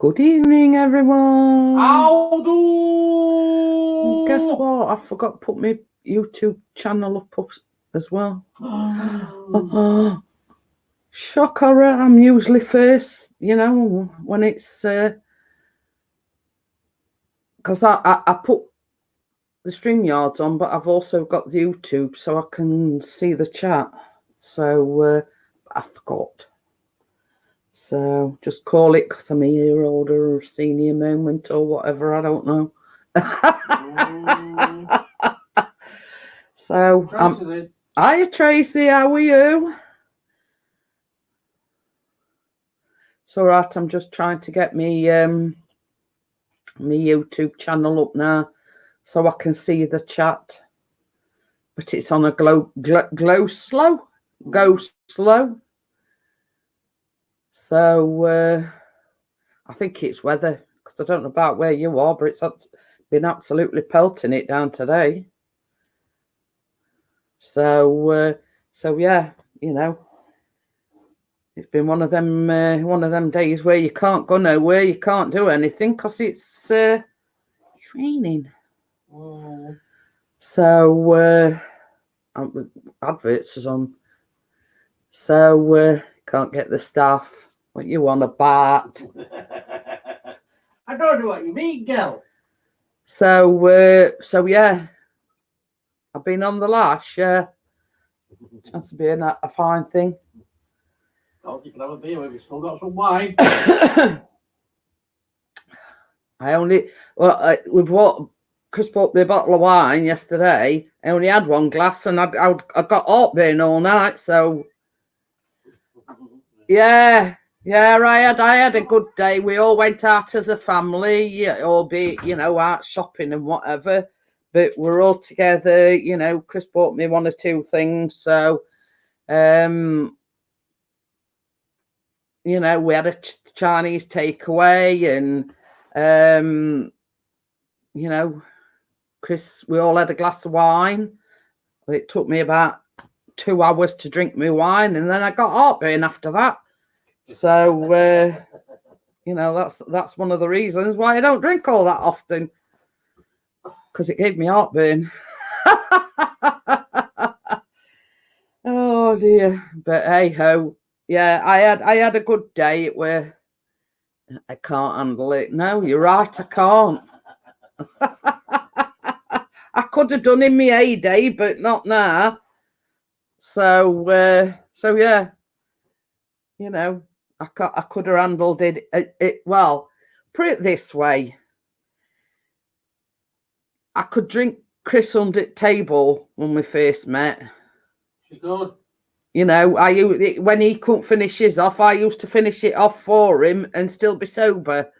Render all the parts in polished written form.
Good evening, everyone. How do? Guess what? I forgot to put my YouTube channel up as well. Shocker! I'm usually first, when it's because I put the StreamYards on, but I've also got the YouTube so I can see the chat. So I forgot. So just call it because I'm a year older or senior moment or whatever. I don't know. So hiya Tracy, how are you? It's all right. I'm just trying to get me my YouTube channel up now so I can see the chat. But it's on a go slow. So I think it's weather because I don't know about where you are, but it's been absolutely pelting it down today. So yeah, it's been one of them days where you can't go nowhere, you can't do anything because it's raining. So adverts is on. So can't get the staff. What you want about? I don't know what you mean, girl. So yeah, I've been on the lash. Yeah, chance to be a fine thing. Oh, you can have a beer. We've still got some wine. With what Chris bought me a bottle of wine yesterday. I only had one glass, and I got heartburn all night. So yeah. I had a good day. We all went out as a family, albeit out shopping and whatever. But we're all together. Chris bought me one or two things. So we had a Chinese takeaway, and Chris, we all had a glass of wine. It took me about 2 hours to drink my wine, and then I got heartburn after that. So that's one of the reasons why I don't drink all that often, because it gave me heartburn. Oh dear. But hey ho. Yeah, I had a good day. It were I can't handle it. No, you're right, I can't. I could have done in my heyday, but not now. So yeah, I could have handled it. Well, put it this way: I could drink Chris under the table when we first met. She could. When he couldn't finish his off, I used to finish it off for him and still be sober.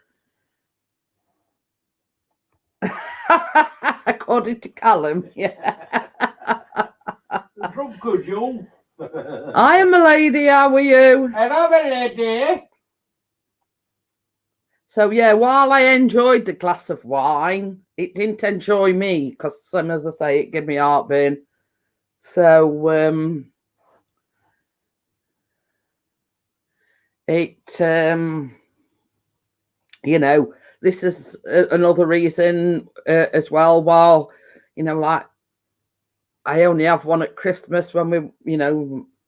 According to Callum, yeah. Drunk as you. I am a lady, how are you? And I'm a lady. So yeah, while I enjoyed the glass of wine, it didn't enjoy me because, as I say, it gave me heartburn. So this is another reason as well. While like I only have one at Christmas when we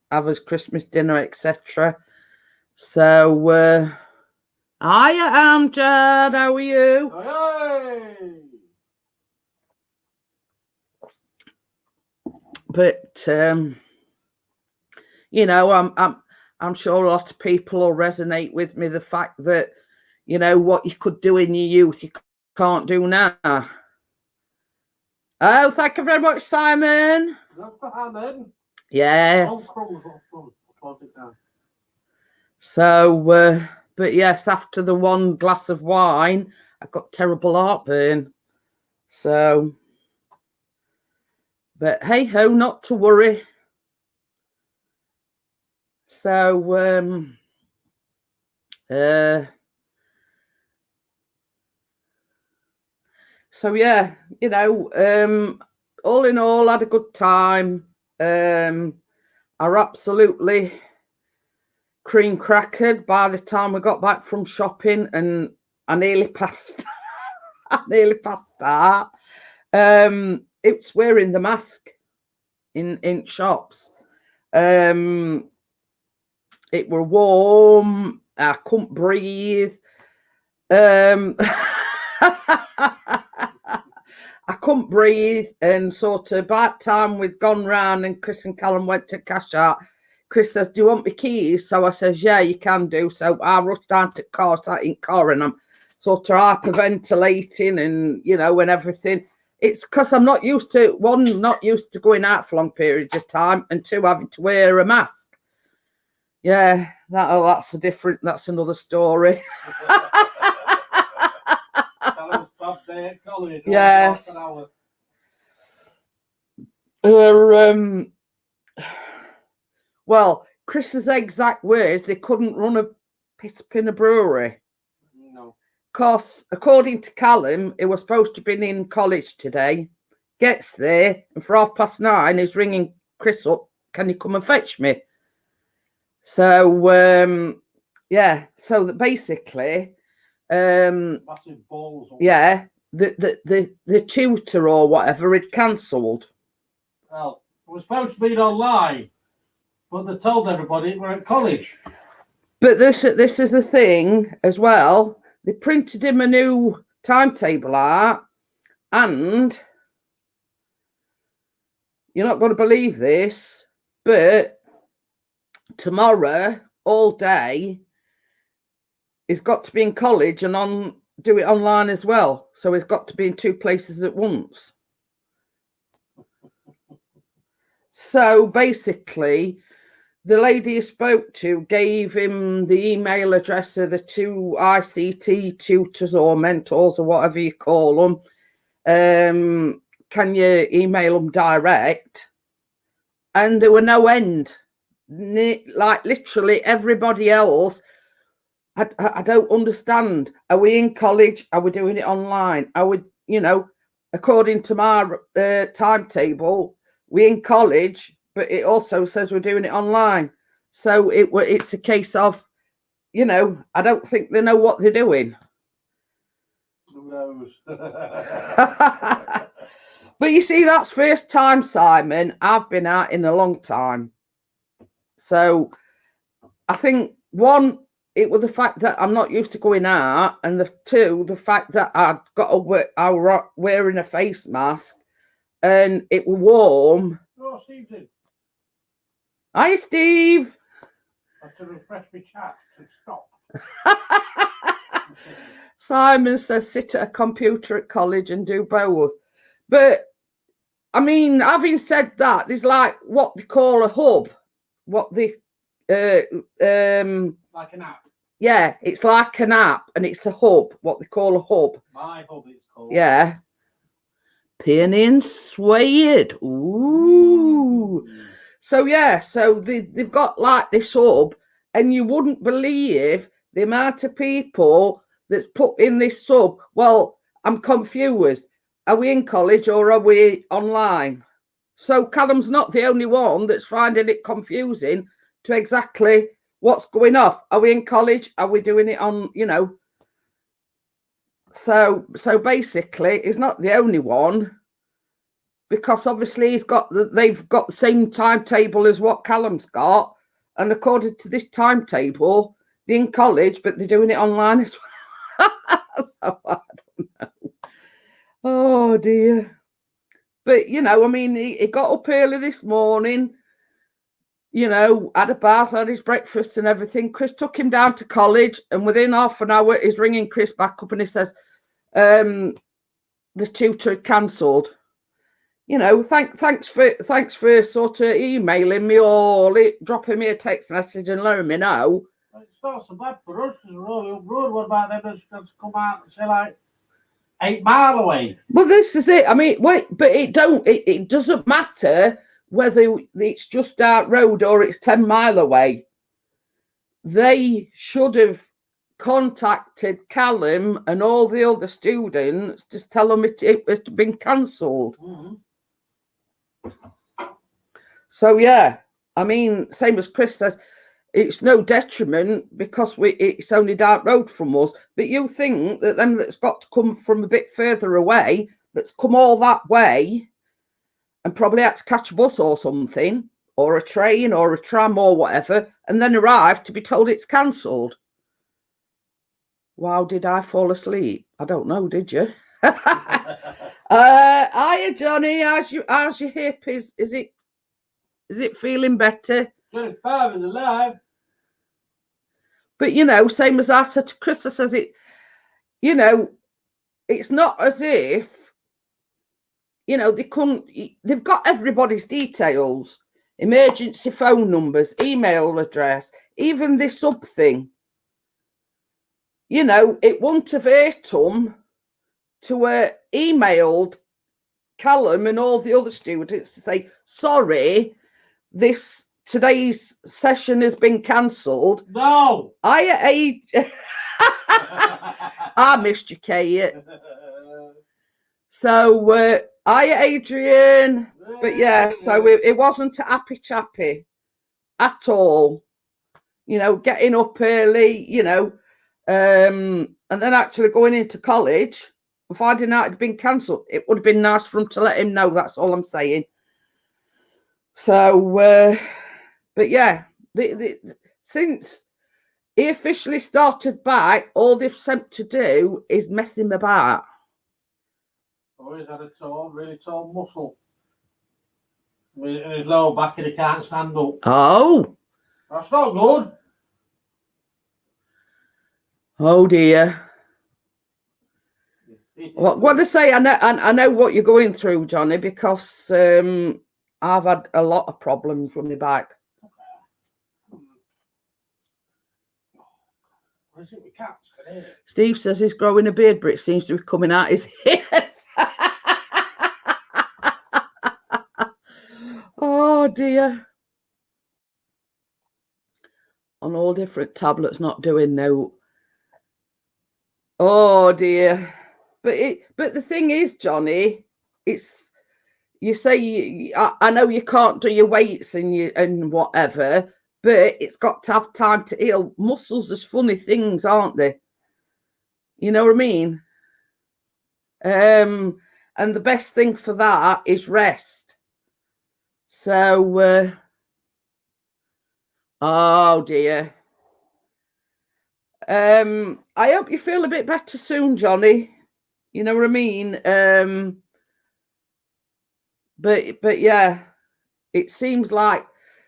have his Christmas dinner, etc. So hiya Amjad, how are you? Hey. But I'm sure a lot of people will resonate with me, the fact that what you could do in your youth you can't do now. Oh, thank you very much, Simon. That's the Hammond. Yes. So but yes, after the one glass of wine I got terrible heartburn. So but hey ho, not to worry. So so yeah, all in all, had a good time. I absolutely cream crackered by the time we got back from shopping, and I nearly passed. I nearly passed out. It's wearing the mask in shops. It were warm. I couldn't breathe. I couldn't breathe, and sort of by that time we'd gone round and Chris and Callum went to cash out. Chris says, "Do you want my keys?" So I says, "Yeah, you can do." So I rushed down to the car, sat in the car, and I'm sort of hyperventilating and, you know, and everything. It's because I'm not used to, one, not used to going out for long periods of time, and two, having to wear a mask. Yeah, that's another story. Yes. Well, Chris's exact words, they couldn't run a piss up in a brewery. No. Because, according to Callum, he was supposed to be in college today. Gets there, and for 9:30, he's ringing Chris up, "Can you come and fetch me?" So, yeah, so that basically, massive balls. Yeah, the tutor or whatever had cancelled. Well, it was supposed to be online, but they told everybody we're at college. But this is the thing as well. They printed him a new timetable out, and you're not going to believe this, but tomorrow all day he's got to be in college and do it online as well. So he's got to be in two places at once. So basically, the lady he spoke to gave him the email address of the two ICT tutors or mentors or whatever you call them. Can you email them direct? And there were no end. Like literally everybody else. I don't understand. Are we in college? Are we doing it online? Are we, you know, according to my timetable, we're in college, but it also says we're doing it online. So it's a case of, you know, I don't think they know what they're doing. Who knows? But you see, that's first time, Simon. I've been out in a long time. So I think, one, it was the fact that I'm not used to going out, and the fact that I was wearing a face mask, and it was warm. Oh, Steve's in. Hi, Steve. I had to refresh my chat to stop. Simon says sit at a computer at college and do both. But I mean, having said that, there's like what they call a hub. What they like an app. Yeah, it's like an app, and it's a hub. What they call a hub. My hub, it's called. Yeah. Peony and Suede. Ooh. So yeah, so they've got like this hub, and you wouldn't believe the amount of people that's put in this sub. Well, I'm confused. Are we in college or are we online? So Callum's not the only one that's finding it confusing to exactly what's going off. Are we in college? Are we doing it on, you know? So basically, he's not the only one, because obviously they've got the same timetable as what Callum's got, and according to this timetable, they're in college, but they're doing it online as well. So I don't know. Oh dear. But you know, I mean, he got up early this morning, you know, had a bath, had his breakfast and everything. Chris took him down to college, and within half an hour, he's ringing Chris back up and he says, the tutor had cancelled. You know, thanks for sort of emailing me or dropping me a text message and letting me know. It's not so bad for us because we're all up road. What about them that's come out and say like 8 mile away? Well, this is it. I mean, wait, but it doesn't matter whether it's just out road or it's 10 mile away. They should have contacted Callum and all the other students to tell them it had been cancelled. Mm-hmm. So yeah, I mean, same as Chris says, it's no detriment because it's only down the road from us. But you think that them that's got to come from a bit further away, that's come all that way and probably had to catch a bus or something, or a train or a tram or whatever, and then arrive to be told it's cancelled. Wow, did I fall asleep? I don't know, did you? Hiya, Johnny. How's your hip? Is it feeling better? 25 is alive. But you know, same as I said to Chris, I says it, you know, it's not as if, you know, they've got everybody's details, emergency phone numbers, email address, even this sub thing. You know, it wouldn't have hurt them to emailed Callum and all the other students to say, sorry, today's session has been cancelled. No. I missed you, Kate. So, hiya, Adrian. But yeah, so it wasn't a happy chappy at all. You know, getting up early, you know, and then actually going into college and finding out it had been cancelled. It would have been nice for him to let him know. That's all I'm saying. So, but yeah, since he officially started back, all they've sent to do is mess him about. Oh, he's had a really tall muscle in his lower back and he can't stand up. Oh. That's not good. Oh dear. What to say? I know what you're going through, Johnny, because I've had a lot of problems with my back. Steve says he's growing a beard, but it seems to be coming out his ears. Oh dear. On all different tablets, not doing no. Oh dear. But the thing is, Johnny, it's, you say I know you can't do your weights and whatever, but it's got to have time to heal. Muscles is funny things, aren't they? You know what I mean? And the best thing for that is rest. So, oh dear. I hope you feel a bit better soon, Johnny. You know what I mean? But yeah, it seems like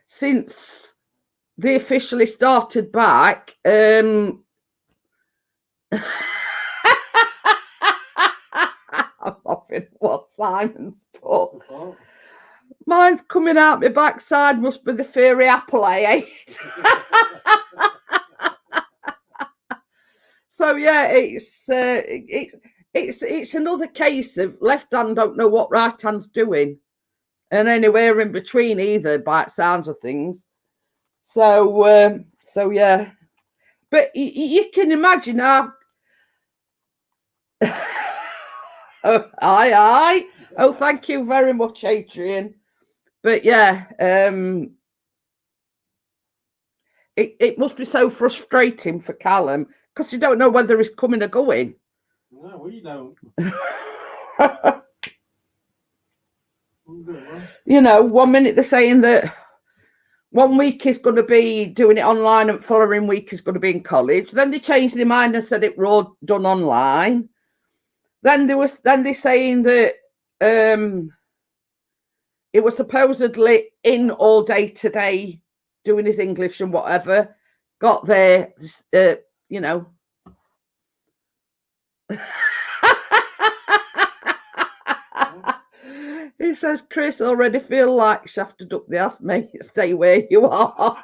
since they officially started back, I'm laughing at what Simon's put. Mine's coming out my backside, must be the fairy apple I ate. So yeah, it's another case of left hand don't know what right hand's doing, and anywhere in between either, by the sounds of things. So yeah, but you can imagine how. Oh, aye. Oh, thank you very much, Adrian. But yeah, it must be so frustrating for Callum because you don't know whether he's coming or going. No, we don't. You know, 1 minute they're saying that 1 week is going to be doing it online and following week is going to be in college. Then they changed their mind and said it were all done online. Then they're saying that it was supposedly in all day today doing his English and whatever. Got there, you know. He says, Chris, already feel like shafted up the ass, mate. Stay where you are.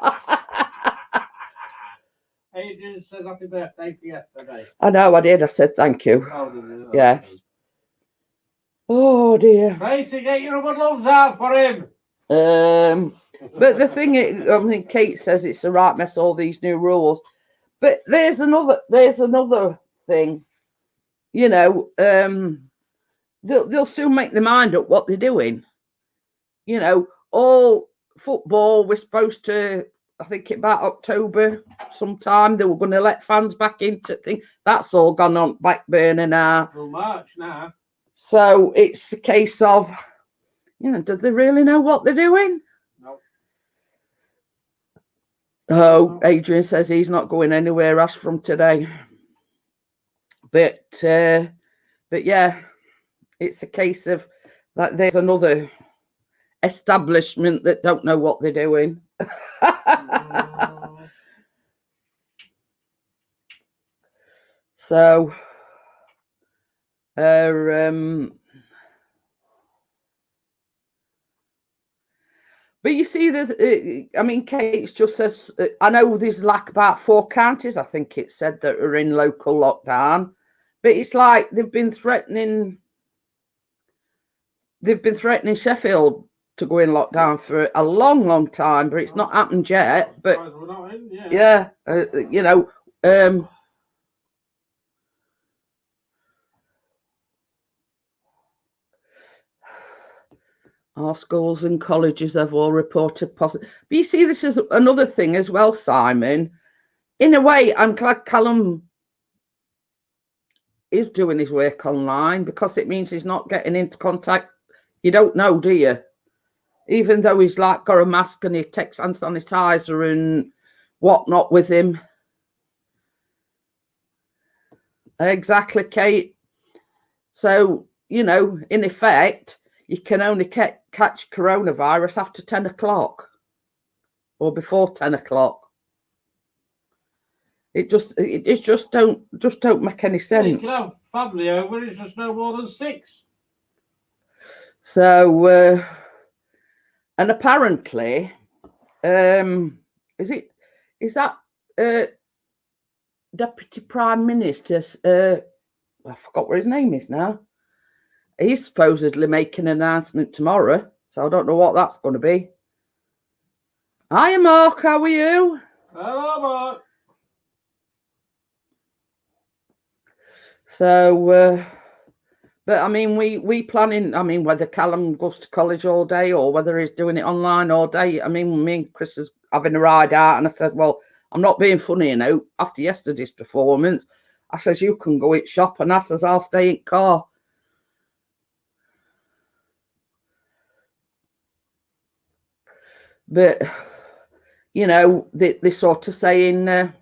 Adrian said happy birthday for yesterday. I know, I did. I said thank you. Oh, yes. Oh, dear. Tracy, get your rubber gloves out for him. But the thing is, I mean, Kate says it's a right mess, all these new rules. But there's another thing. You know, they'll soon make their mind up what they're doing. You know, all football, we're supposed to I think about October sometime, they were going to let fans back into things. That's all gone on back burner now. Till March now. So it's a case of, do they really know what they're doing? No. Oh, Adrian says he's not going anywhere as from today. But yeah, it's a case of that there's another establishment that don't know what they're doing. So but you see that, I mean, Kate just says, I know there's like about 4 counties, I think it said, that are in local lockdown, but it's like they've been threatening Sheffield to go in lockdown for a long time, but it's not happened yet. But yeah, our schools and colleges have all reported positive. But you see, this is another thing as well, Simon. In a way, I'm glad Callum is doing his work online, because it means he's not getting into contact. You don't know, do you? Even though he's like got a mask and he takes hand sanitizer and whatnot with him. Exactly, Kate. So, in effect, you can only catch coronavirus after 10 o'clock or before 10 o'clock. It just don't make any sense. Well, you can have family over, it's just no more than 6. So, and apparently, is that Deputy Prime Minister? I forgot what his name is now. He's supposedly making an announcement tomorrow, so I don't know what that's going to be. Hiya, Mark. How are you? Hello, Mark. So, but I mean, we planning. I mean, whether Callum goes to college all day or whether he's doing it online all day. I mean, me and Chris is having a ride out, and I said, well, I'm not being funny, after yesterday's performance, I says, you can go eat shop, and I says, I'll stay in car. But, they're sort of saying, that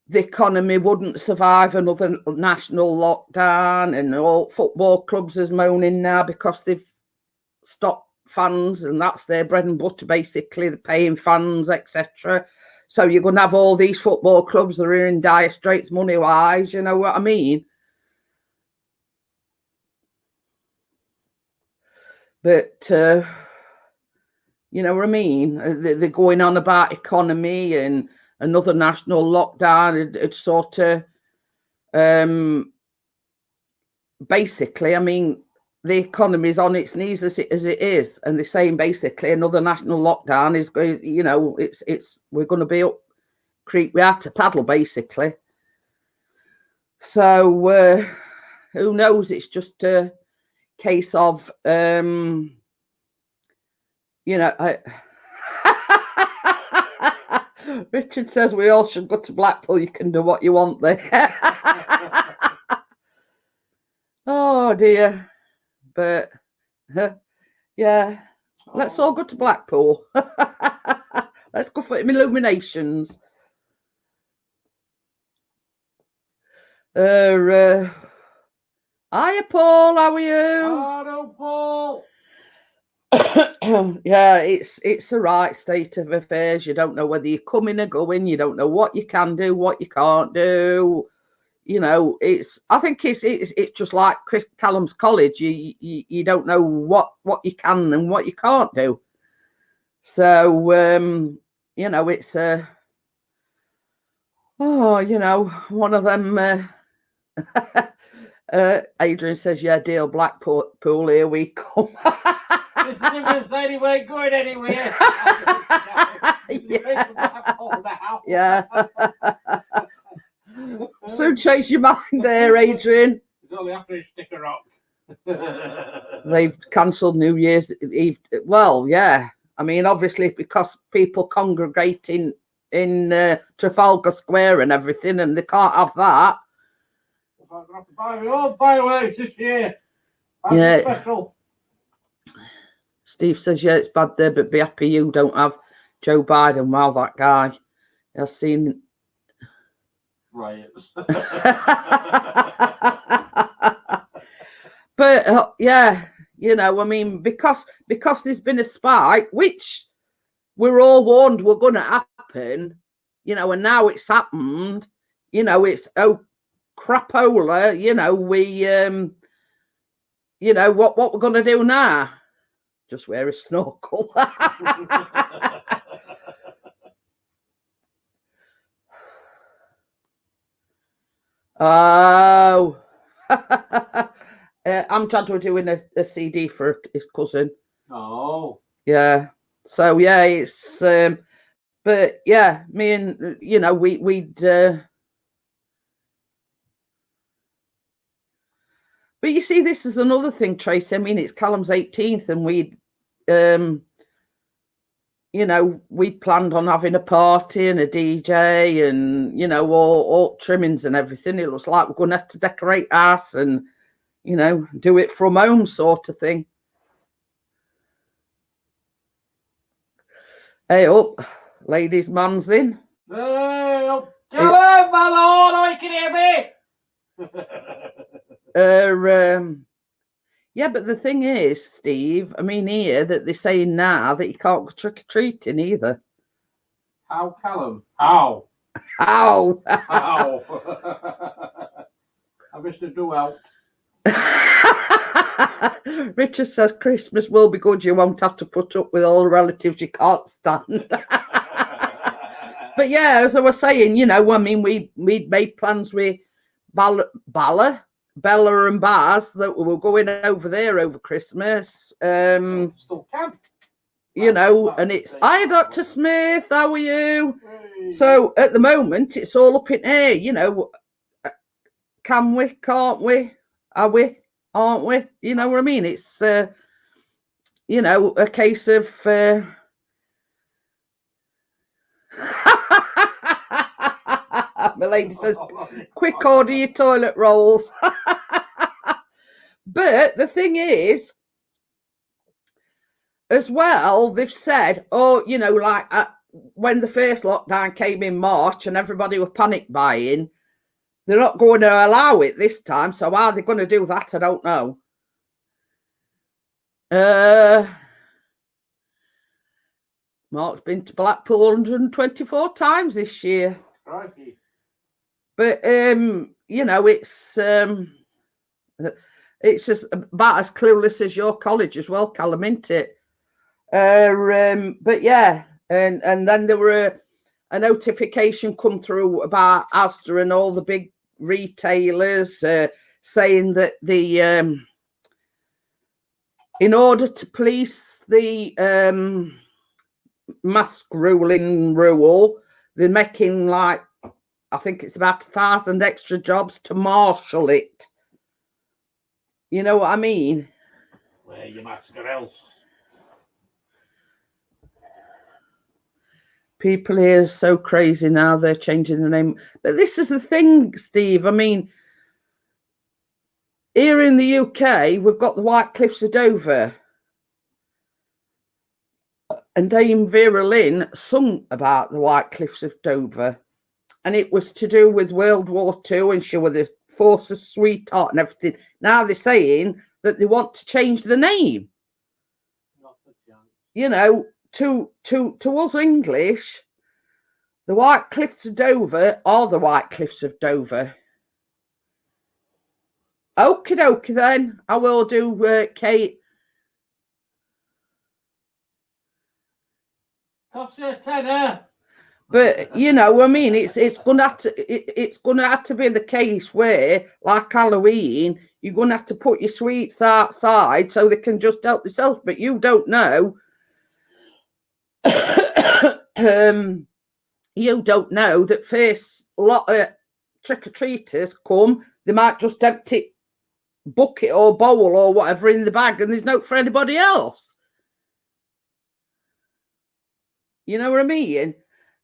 the economy wouldn't survive another national lockdown, and all football clubs is moaning now because they've stopped fans, and that's their bread and butter, basically, the paying fans, etc. So you're going to have all these football clubs that are in dire straits money-wise, you know what I mean? But, you know what I mean? They're going on about economy and another national lockdown. It's sort of, basically, I mean, the economy is on its knees as it is, and they're saying basically another national lockdown is we're going to be up creek we had to paddle, basically. So who knows? It's just a case of Richard says we all should go to Blackpool. You can do what you want there. Oh dear. But yeah, let's all go to Blackpool. Let's go for illuminations. Hiya, Paul. How are you? Hello, Paul. Yeah, it's the right state of affairs. You don't know whether you're coming or going. You don't know what you can do, what you can't do. I think it's just like Callum's college. You don't know what you can and what you can't do. So it's one of them. Adrian says, "Yeah, deal Blackpool. Here we come." This is if say we ain't going anywhere. Yeah. So change your mind there, Adrian. Is only after his stick of rock. They've cancelled New Year's Eve. Well, yeah. I mean, obviously, because people congregate in Trafalgar Square and everything, and they can't have that. I'm going to have to buy my own fireworks this year. Yeah. Special. Steve says, yeah, it's bad there, but be happy you don't have Joe Biden. Wow, that guy. I've seen Riots. But yeah, you know, I mean, because there's been a spike, which we're all warned were going to happen, you know, and now it's happened. You know, it's crapola. You know, we, you know, what we're going to do now? Just wear a snorkel. Oh. Amjad were doing a CD for his cousin. Oh. Yeah. So yeah, it's but yeah, me and you know, we'd but you see, this is another thing, Tracy. I mean, it's Callum's 18th, and we'd you know, we'd planned on having a party and a DJ and, you know, all trimmings and everything. It looks like we're going to have to decorate us and, you know, do it from home sort of thing. Hey up, ladies, man's in. Hey up, Callum, my lord, I can hear me. Yeah, but the thing is, Steve, I mean, here that they're saying now that you can't go trick-or-treating either. How, Callum? How? How? How? I wish to do help. Richard says Christmas will be good. You won't have to put up with all the relatives you can't stand. But yeah, as I was saying, you know, I mean, we'd made plans with Bella and Baz that we were going over there over Christmas. Still can. You know, and it's, hi, Dr. Smith, how are you? Hey. So at the moment, it's all up in air, you know. Can we? Can't we? Are we? Aren't we? You know what I mean? It's, you know, a case of... My lady says, quick order your toilet rolls. But the thing is, as well, they've said, oh, you know, like when the first lockdown came in March and everybody were panic buying, they're not going to allow it this time. So are they going to do that? I don't know. Mark's been to Blackpool 124 times this year. Crikey. But you know, it's just about as clueless as your college as well, Callum, isn't it? But yeah, and then there were a notification come through about Asda and all the big retailers saying that the in order to police the mask rule, they're making like, I think it's about 1,000 extra jobs to marshal it. You know what I mean? Wear your mask or else. People here are so crazy now, they're changing the name. But this is the thing, Steve. I mean, here in the UK, we've got the White Cliffs of Dover. And Dame Vera Lynn sung about the White Cliffs of Dover. And it was to do with World War II, and she was the Forces sweetheart and everything. Now they're saying that they want to change the name. You know, to us English, the White Cliffs of Dover are the White Cliffs of Dover. Okie dokie then. I will do, Kate. Cost you a tenner. But you know, I mean, it's gonna have to be the case where, like Halloween, you're gonna have to put your sweets outside so they can just help themselves. But you don't know. You don't know that first lot of trick-or-treaters come, they might just empty bucket or bowl or whatever in the bag, and there's no for anybody else. You know what I mean?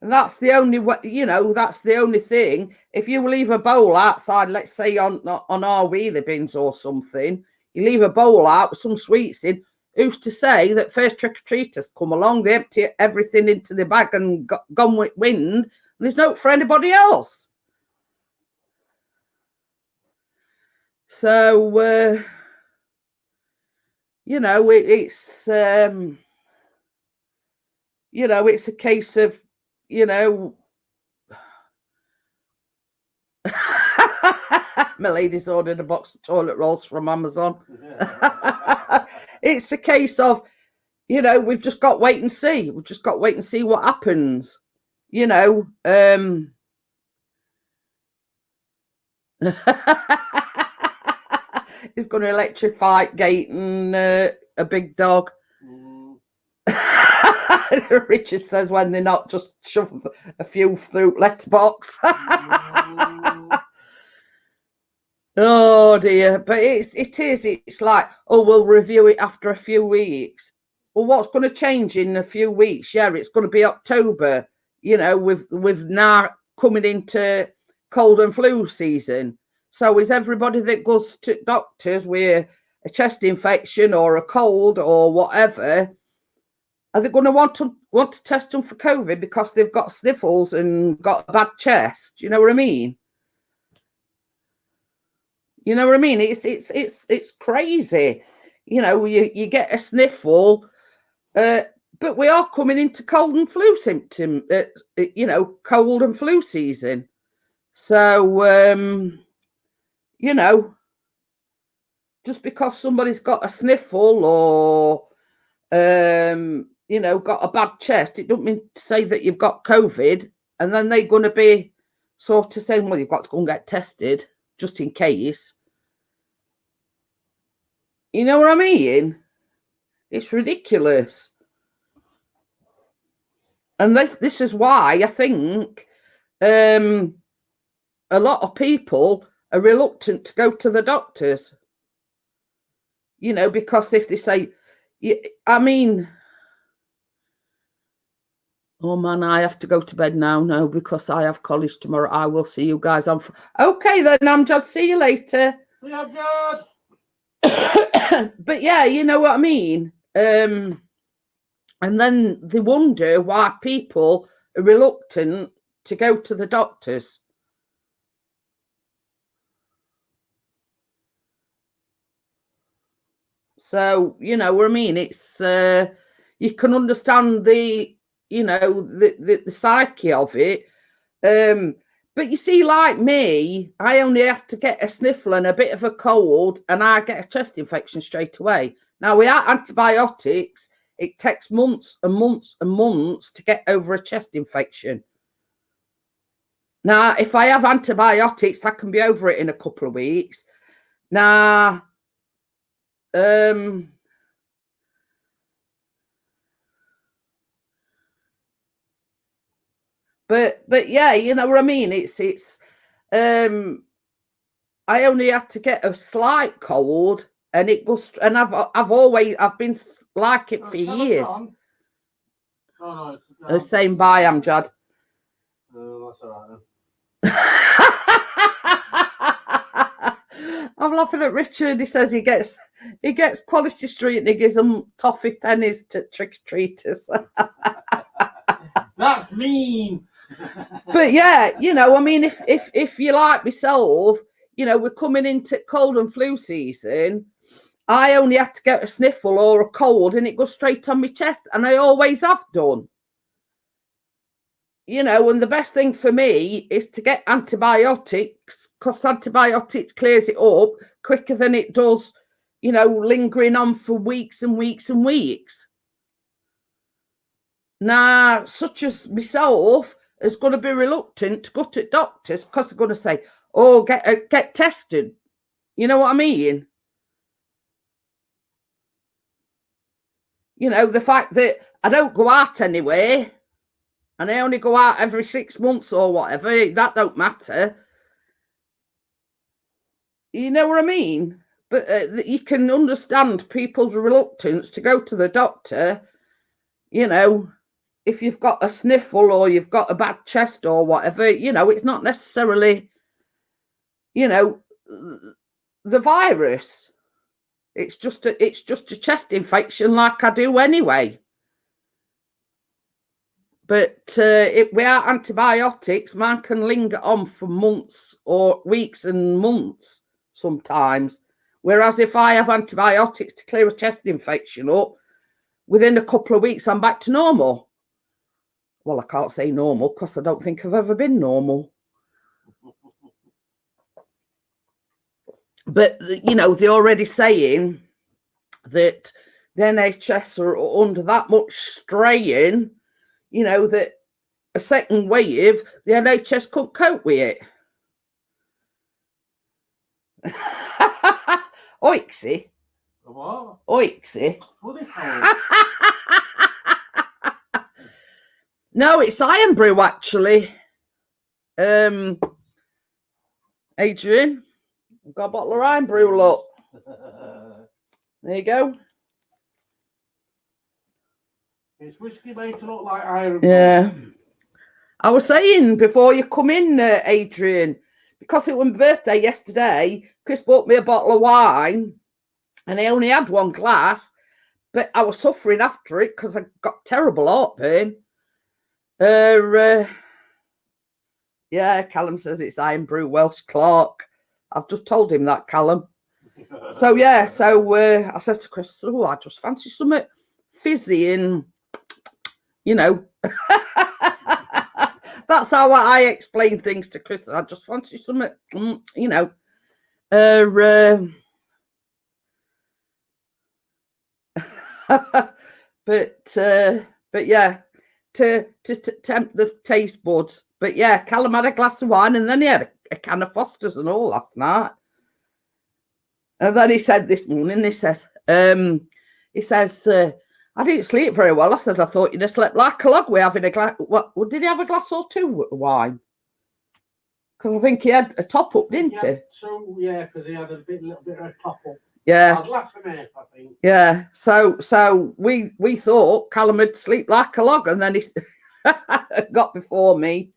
And that's the only way, that's the only thing. If you leave a bowl outside, let's say on our wheelie bins or something, you leave a bowl out with some sweets in, who's to say that first trick-or-treaters come along, they empty everything into the bag and gone with wind, and there's no for anybody else. So, it's, it's a case of, my lady's ordered a box of toilet rolls from Amazon. It's a case of, we've just got to wait and see. We've just got to wait and see what happens. He's going to electrify gate and a big dog. Richard says when they're not, just shove a few through letterbox. Oh dear, but it's like, oh, we'll review it after a few weeks. Well, what's going to change in a few weeks? Yeah, it's going to be October, with now coming into cold and flu season. So is everybody that goes to doctors with a chest infection or a cold or whatever, are they going to want to test them for COVID because they've got sniffles and got a bad chest? You know what I mean? You know what I mean? It's crazy. You get a sniffle, but we are coming into cold and flu symptom. Cold and flu season. So just because somebody's got a sniffle or got a bad chest, it doesn't mean to say that you've got COVID, and then they're going to be sort of saying, well, you've got to go and get tested just in case. You know what I mean? It's ridiculous. And this is why I think a lot of people are reluctant to go to the doctors. Because if they say, oh man, I have to go to bed now. No, because I have college tomorrow. I will see you guys on. Okay, then, Amjad. See you later. Yeah, Amjad. But yeah, you know what I mean. And then they wonder why people are reluctant to go to the doctors. So, you know what I mean? It's you can understand the psyche of it. But you see, like me, I only have to get a sniffle and a bit of a cold, and I get a chest infection straight away. Now, without antibiotics, it takes months and months and months to get over a chest infection. Now, if I have antibiotics, I can be over it in a couple of weeks. Now, but yeah, you know what I mean? It's I only had to get a slight cold, and it goes, and I've been like it for years. Oh, no, Saying bye, Amjad. Oh, that's all right. I'm laughing at Richard. He says he gets Quality Street and he gives them toffee pennies to trick-or-treaters. That's mean. But yeah, I mean, if you like myself, we're coming into cold and flu season. I only had to get a sniffle or a cold and it goes straight on my chest, and I always have done. And the best thing for me is to get antibiotics, because antibiotics clears it up quicker than it does, lingering on for weeks and weeks and weeks. Now, such as myself is going to be reluctant to go to doctors because they're going to say, oh, get tested. You know what I mean? The fact that I don't go out anyway, and I only go out every 6 months or whatever, that don't matter. You know what I mean? But you can understand people's reluctance to go to the doctor, you know, if you've got a sniffle or you've got a bad chest or whatever, you know, it's not necessarily, you know, the virus. It's just a chest infection like I do anyway. But without antibiotics, mine can linger on for months or weeks and months sometimes. Whereas if I have antibiotics to clear a chest infection up, within a couple of weeks, I'm back to normal. Well, I can't say normal because I don't think I've ever been normal. But, you know, they're already saying that the NHS are under that much strain, you know, that a second wave, the NHS couldn't cope with it. Oixy. What? Oixy. No, it's iron brew actually. Adrian, I've got a bottle of iron brew, look. There you go. It's whiskey made to look like iron brew. Yeah. I was saying before you come in, Adrian, because it was my birthday yesterday, Chris bought me a bottle of wine and I only had one glass, but I was suffering after it because I got terrible heartburn. Yeah, Callum says it's iron brew Welsh Clark. I've just told him that, Callum. So, yeah, I said to Chris, oh, I just fancy something fizzy and, you know. That's how I explain things to Chris. I just fancy something, you know. But yeah, to tempt the taste buds. But yeah, Callum had a glass of wine and then he had a can of Foster's and all last night. And then he said this morning, he says, I didn't sleep very well. I said, I thought you'd have slept like a log. We're having a glass. What did he have a glass or two of wine? Because I think he had a top up, didn't he? So yeah, because he had a little bit of a top up. Yeah. A glass of milk, I think. Yeah. So we thought Callum would sleep like a log, and then he got before me.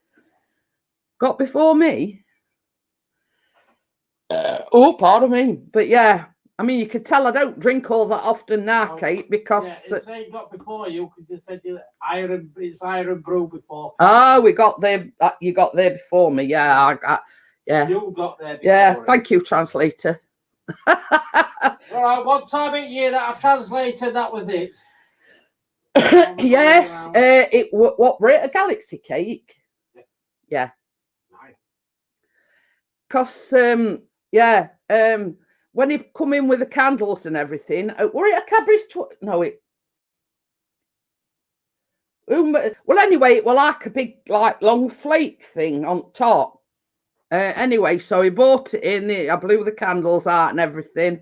Got before me. Oh, pardon me. But yeah, I mean, you can tell I don't drink all that often now, Kate, because... Yeah, it's saying got before you, because you said it's iron brew before. Oh, we got there. You got there before me. Yeah, yeah. You got there before. Yeah, thank you, translator. Right, one time a year that I translated, that was it. Yes, what we're at a Galaxy Cake. Yes. Yeah. Nice. Because yeah, when he come in with the candles and everything, were it a Cadbury's? No, it. Well, anyway, it was like a big, like long flake thing on top. Anyway, so he bought it in. I blew the candles out and everything.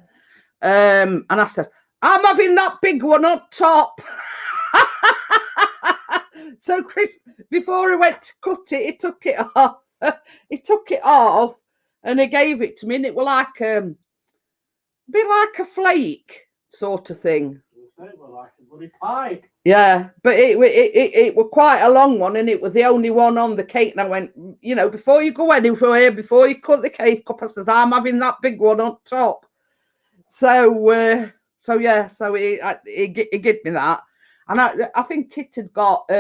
And I says, I'm having that big one on top. So Chris, before he went to cut it, he took it off. He took it off and he gave it to me, and it was like a bit like a flake sort of thing. It was like a bloody pie. Yeah, but it was quite a long one, and it was the only one on the cake. And I went, you know, before you go anywhere, before you cut the cake up, I says, I'm having that big one on top. So yeah, so he gave me that, and I think it had got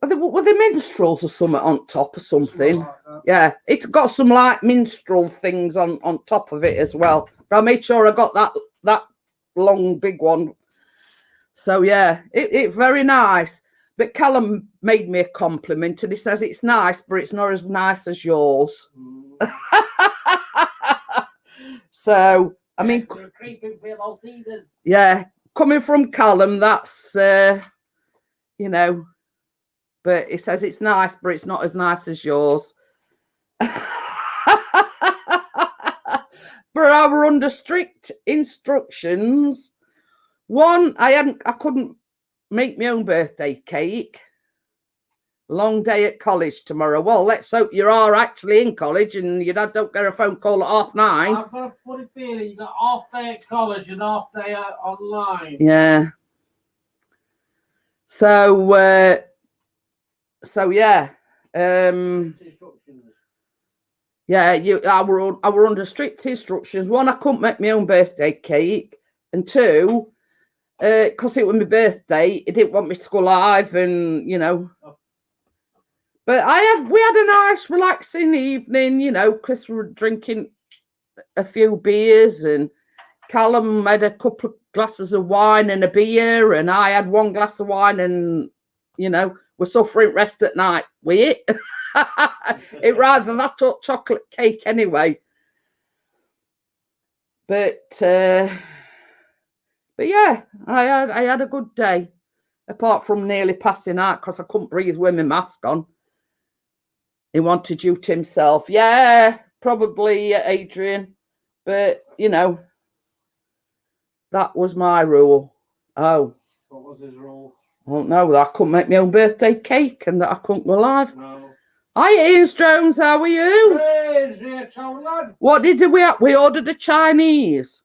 were the minstrels or something on top or something. Like yeah, it's got some like minstrel things on top of it as well. But I made sure I got that long big one. So yeah, it's very nice. But Callum made me a compliment, and he says it's nice, but it's not as nice as yours. So I mean, yeah, coming from Callum, that's you know. But he says it's nice, but it's not as nice as yours. But I were under strict instructions. One, I couldn't make my own birthday cake. Long day at college tomorrow. Well, let's hope you are actually in college and your dad don't get a phone call at 9:30. I've got a funny feeling you got half day at college and half day online. Yeah. So yeah. Yeah, I were under strict instructions. One, I couldn't make my own birthday cake, and two, because it was my birthday, he didn't want me to go live, and you know. But we had a nice, relaxing evening. You know, Chris were drinking a few beers, and Callum had a couple of glasses of wine and a beer, and I had one glass of wine, and you know, we're suffering rest at night. We it rather than that chocolate cake anyway. But yeah, I had a good day, apart from nearly passing out because I couldn't breathe with my mask on. He wanted you to himself. Yeah, probably Adrian. But, you know, that was my rule. Oh. What was his rule? I don't know. That I couldn't make my own birthday cake and that I couldn't go live. No. Hi, Ian Jones. How are you? Hey, what did we have? We ordered a Chinese.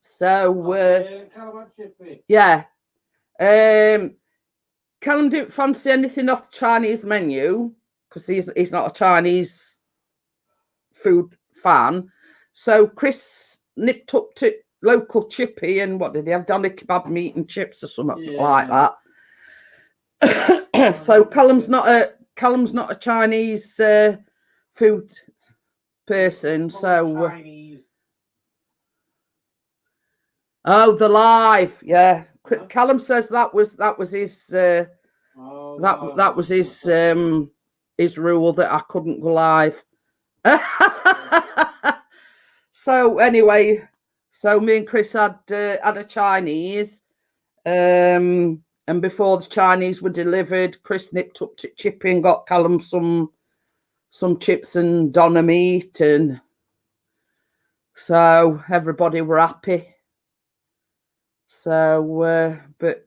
So, yeah. Callum didn't fancy anything off the Chinese menu because he's not a Chinese food fan. So Chris nipped up to local chippy and what did he have? Doner kebab meat and chips or something like that. So Callum's not a Chinese food person. So oh, the live, yeah. Callum says that was his that was his rule that I couldn't go live. So anyway, so me and Chris had a Chinese, and before the Chinese were delivered, Chris nipped up to Chippy and got Callum some chips and doner meat, and so everybody were happy. So, but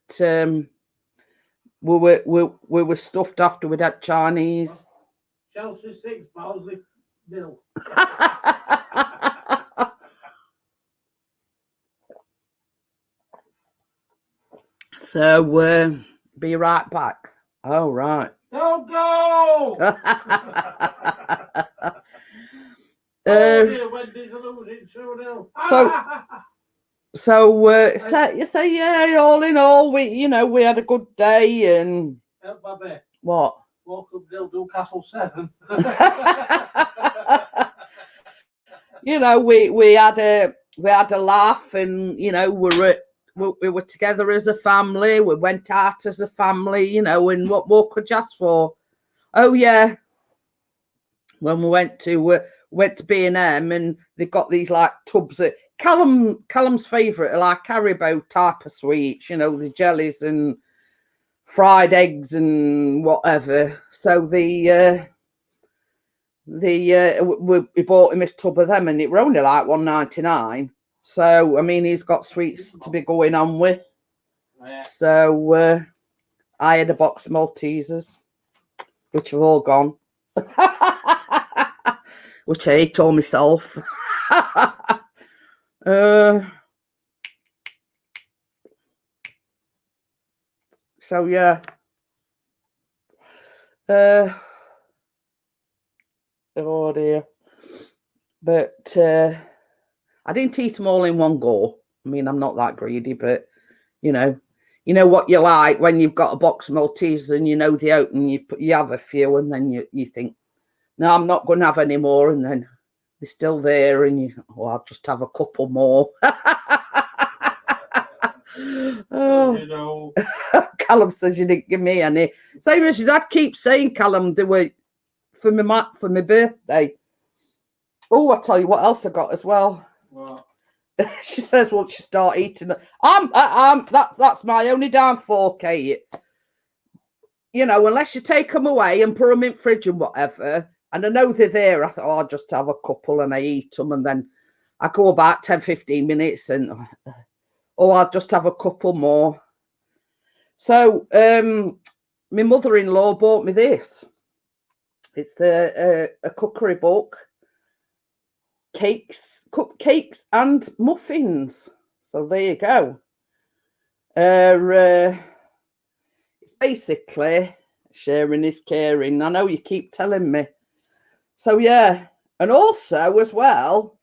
we were stuffed after we'd had Chinese. Chelsea 6, Barnsley 0. So, be right back. Oh, right. Don't go! Wendy's losing 2-0. So you say, yeah, all in all, we had a good day and Bobby, what? Welcome to Newcastle 7. You know, we had a laugh, and you know, we were together as a family. We went out as a family, you know, and what more could you ask for? Oh yeah, when we went to B&M, and they got these like tubs of Callum's favourite are like Haribo type of sweets, you know, the jellies and fried eggs and whatever. So we bought him a tub of them, and it were only like $1.99. So I mean, he's got sweets to be going on with. Yeah. So I had a box of Maltesers, which have all gone. Which I ate all myself. So yeah. Oh dear. But I didn't eat them all in one go. I mean, I'm not that greedy, but you know what you like when you've got a box of Maltesers and you know they open, you have a few, and then you think, no, I'm not going to have any more, and then they're still there, and I'll just have a couple more. Oh. You know. Callum says you didn't give me any. Same as your dad keeps saying, Callum, they were for my birthday. Oh, I'll tell you what else I got as well. What? She says once you start eating it, that's my only downfall, Kate. You know, unless you take them away and put them in fridge and whatever, and I know they're there, I thought, I'll just have a couple and I eat them, and then I go about 10-15 minutes and I'll just have a couple more. So my mother-in-law bought me this. It's a cookery book. Cupcakes and muffins. So there you go. It's basically sharing is caring. I know you keep telling me. So yeah, and also as well,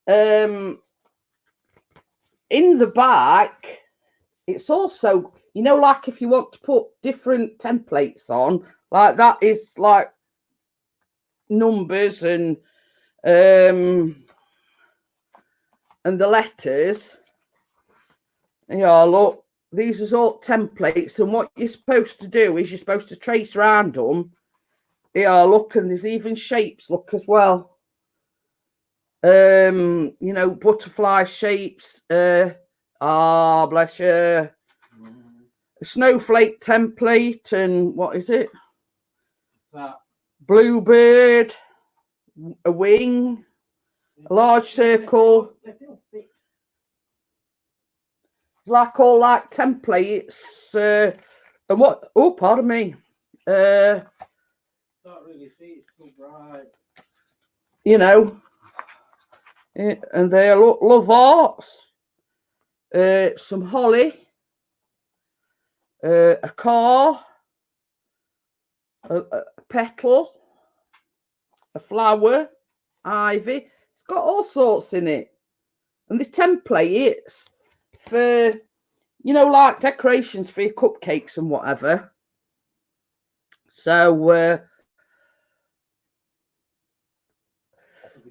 in the back, it's also, you know, like if you want to put different templates on, like that is like numbers and the letters. Yeah, look, these are all templates, and what you're supposed to do is you're supposed to trace around them. Yeah, look, and there's even shapes, look, as well. You know, butterfly shapes. Bless you. A snowflake template, and what is it? That. Bluebird, a wing, a large circle. It's like all like templates. And what? Oh, pardon me. Can't really see, it's too bright. You know, and they love arts. Some holly, a car, a petal, a flower, ivy. It's got all sorts in it. And the templates for, you know, like decorations for your cupcakes and whatever. So,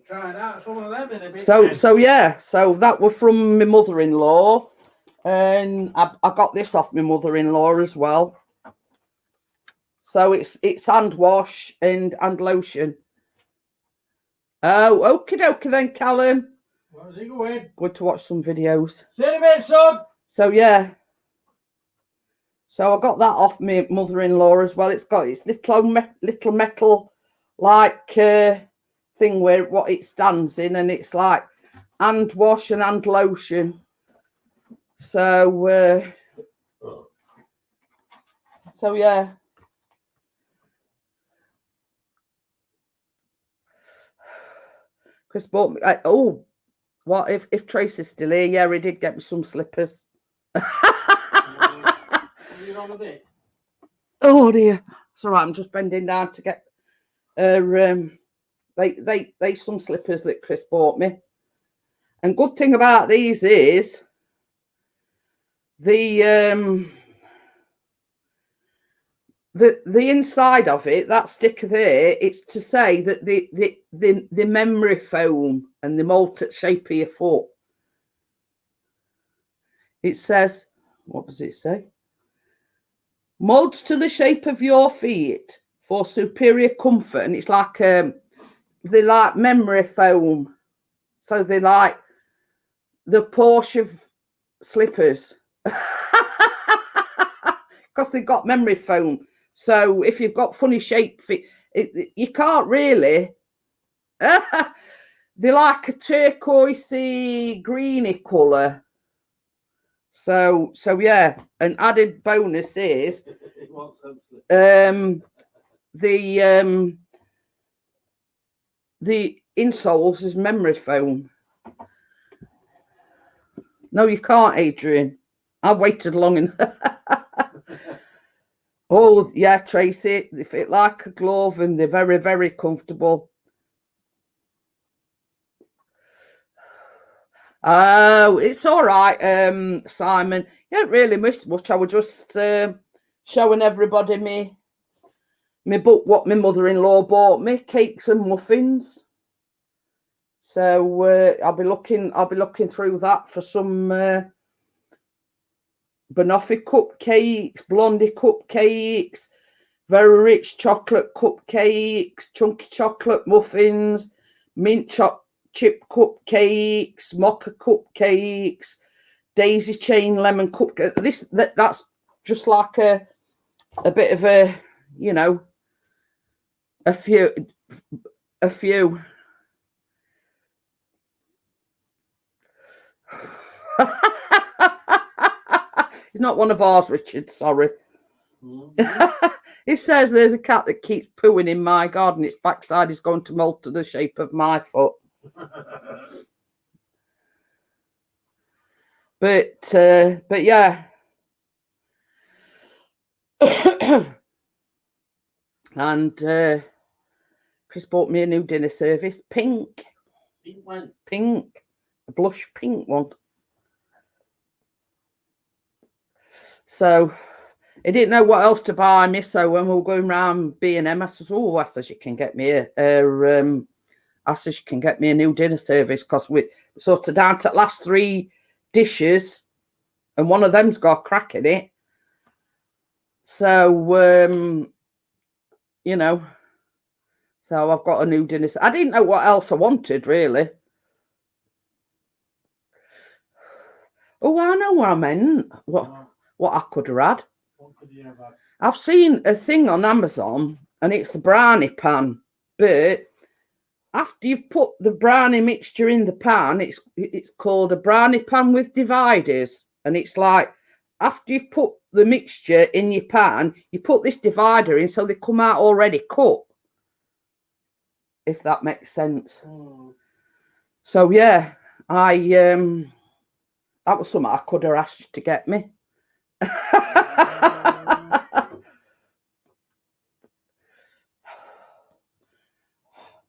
Trying out some of them in a bit. so yeah, so that were from my mother-in-law, and I got this off my mother-in-law as well. So it's hand wash and lotion. Oh, okie dokie then, Callum. Where's he going? Good to watch some videos. See you in a bit, son. So yeah. So I got that off my mother-in-law as well. It's got its little metal like thing where what it stands in, and it's like hand wash and hand lotion. So yeah. Chris bought me. Oh, what if Tracy's still here? Yeah, he did get me some slippers. You're on a bit. Oh dear, it's all right. I'm just bending down to get they some slippers that Chris bought me. And good thing about these is the inside of it, that sticker there, it's to say that the memory foam and the mold shape of your foot. It says, what does it say? Molds to the shape of your feet for superior comfort. And it's like they like memory foam. So they like the Porsche slippers. Because they've got memory foam. So if you've got funny shaped feet, you can't really. They're like a turquoisey, greeny colour. So yeah, an added bonus is the insoles is memory foam. No, you can't, Adrian. I waited long enough. Oh yeah, Tracy, they fit like a glove and they're very, very comfortable. Oh, it's all right, Simon. You don't really miss much. I was just showing everybody me book what my mother-in-law bought me, cakes and muffins. So I'll be looking through that for some banoffee cupcakes, blondie cupcakes, very rich chocolate cupcakes, chunky chocolate muffins, mint chip cupcakes, mocha cupcakes, daisy chain lemon cupcake. That's just like a bit of a, you know, a few. He's not one of ours, Richard. Sorry. He says there's a cat that keeps pooing in my garden. Its backside is going to mold to the shape of my foot. But yeah. And Chris bought me a new dinner service, pink. Pink one. Pink. A blush pink one. So I didn't know what else to buy me. So when we were going around B&M, I said, "Oh, I says you can get me I says you can get me a new dinner service because we sort of down to the last 3 dishes, and one of them's got a crack in it. So you know, so I've got a new dinner. I didn't know what else I wanted really. Oh, I know what I meant. What I could have had. What could you have had? I've seen a thing on Amazon, and it's a brownie pan, but after you've put the brownie mixture in the pan, it's called a brownie pan with dividers, and it's like after you've put the mixture in your pan, you put this divider in so they come out already cut, if that makes sense. So yeah, that was something I could have asked you to get me.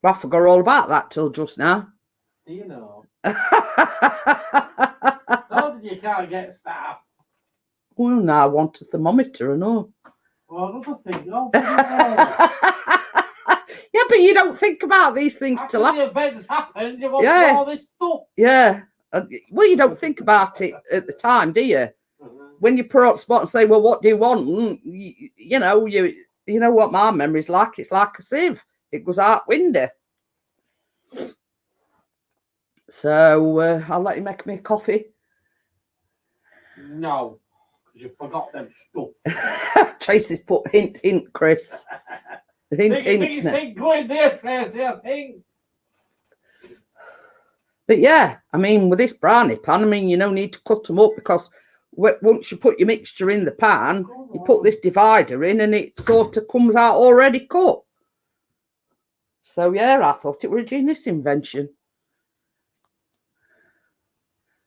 I forgot all about that till just now. Do you know? So you can't get staff. Well, now I want a thermometer and all. Well, another thing. Oh, yeah, but you don't think about these things till after the events happen. You want all this stuff. Yeah. Well, you don't think about it at the time, do you? When you put on spot and say, "Well, what do you want?" You know what my memory's like. It's like a sieve. It goes out window. So I'll let you make me a coffee. No, because you forgot them stuff. Tracy's put hint, Chris. Hint. Going there, Tracy, I think. But yeah, I mean, with this brownie pan, I mean, you don't need to cut them up because once you put your mixture in the pan, you put this divider in and it sort of comes out already cut. So yeah, I thought it was a genius invention.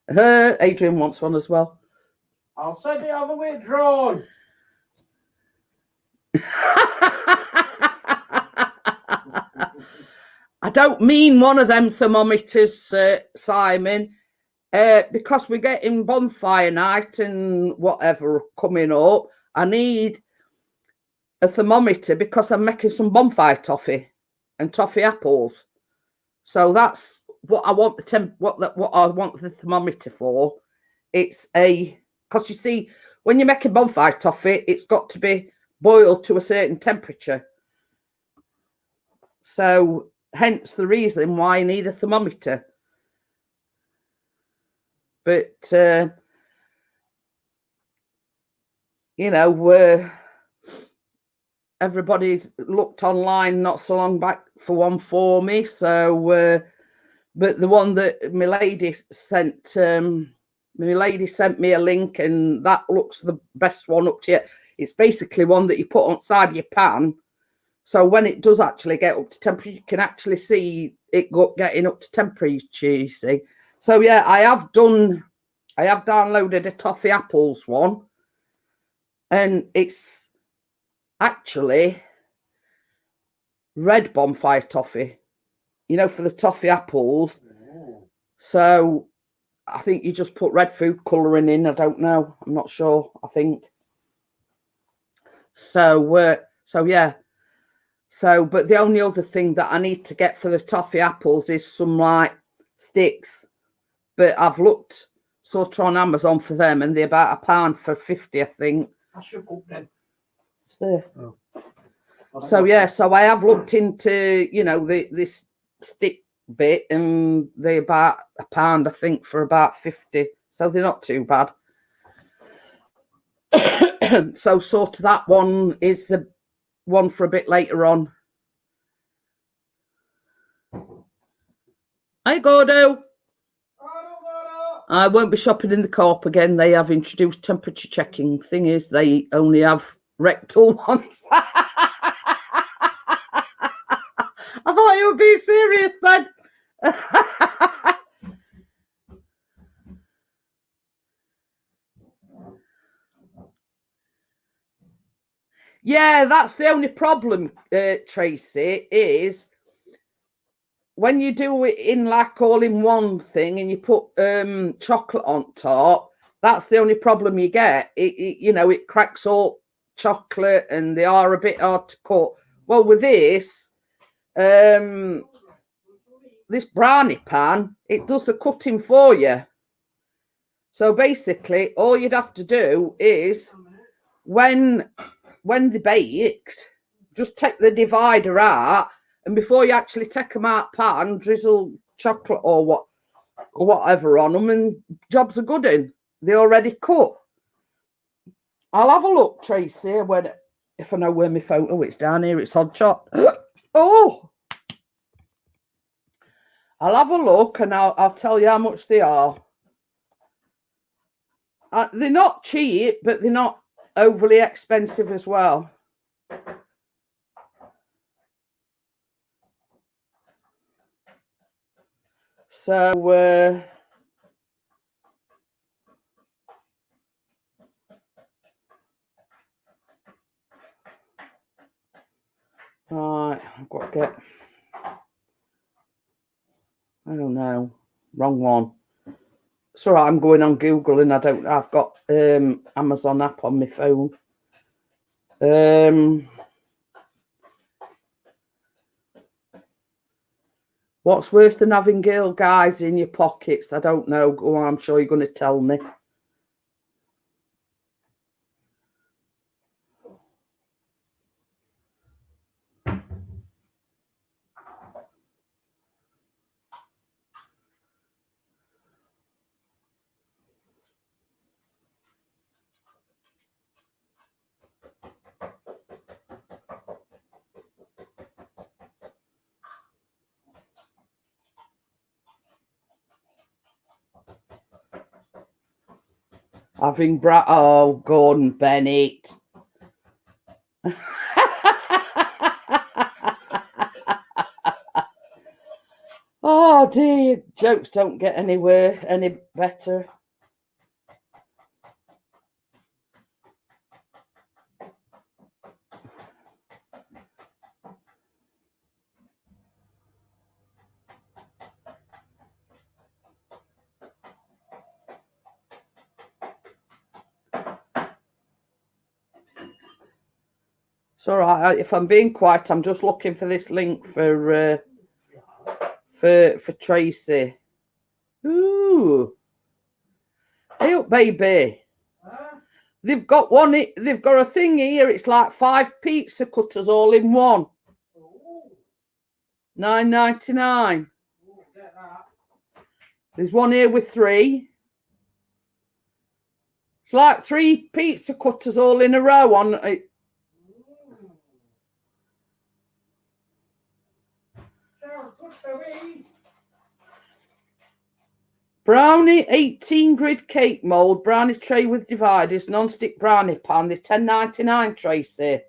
Adrian wants one as well. I'll send it on the withdrawn. I don't mean one of them thermometers, Simon, because we're getting bonfire night and whatever coming up. I need a thermometer because I'm making some bonfire toffee and toffee apples. So that's what I want what I want the thermometer for. It's because you see, when you make a bonfire toffee, it's got to be boiled to a certain temperature. So hence the reason why I need a thermometer. But you know, everybody looked online not so long back for one for me. So but the one that my lady sent me a link, and that looks the best one up to you. It's basically one that you put on side of your pan, so when it does actually get up to temperature, you can actually see it getting up to temperature, you see. So yeah, I have downloaded a toffee apples one, and it's actually red bonfire toffee, you know, for the toffee apples. So I think you just put red food colouring in. I don't know. I'm not sure. I think. So yeah. So, but the only other thing that I need to get for the toffee apples is some like sticks. But I've looked sort of on Amazon for them, and they're about £1 for 50, I think. I should cook them. It's there. Oh. So yeah, so I have looked into, you know, this stick bit, and they're about £1, I think, for about 50. So they're not too bad. So sort of that one is a one for a bit later on. Hi, Gordo. I won't be shopping in the Co-op again. They have introduced temperature checking. Thing is, they only have rectal ones. I thought you would be serious then. Yeah, that's the only problem, Tracy, is when you do it in like all in one thing and you put chocolate on top, that's the only problem you get. You know, it cracks all chocolate and they are a bit hard to cut. Well, with this brownie pan, it does the cutting for you. So basically, all you'd have to do is when they baked, just take the divider out, and before you actually take them out pan, drizzle chocolate or whatever on them, and jobs are good in. They're already cut. I'll have a look, Tracy, if I know where my phone. Oh, it's down here. It's on top. Oh, I'll have a look and I'll tell you how much they are. They're not cheap, but they're not overly expensive as well. So right, I've got to get, I don't know, wrong one. It's all right, I'm going on Google and I've got Amazon app on my phone. What's worse than having Girl Guides in your pockets? I don't know. Go on, I'm sure you're going to tell me. Having oh, Gordon Bennett. Oh dear, jokes don't get any better. It's all right. If I'm being quiet, I'm just looking for this link for Tracy. Ooh, hey up, baby. They've got one. They've got a thing here. It's like 5 pizza cutters all in one. $9.99. There's one here with 3. It's like 3 pizza cutters all in a row on it. Brownie 18 grid cake mold, brownie tray with dividers, non-stick brownie pan. They're $10.99, Tracy.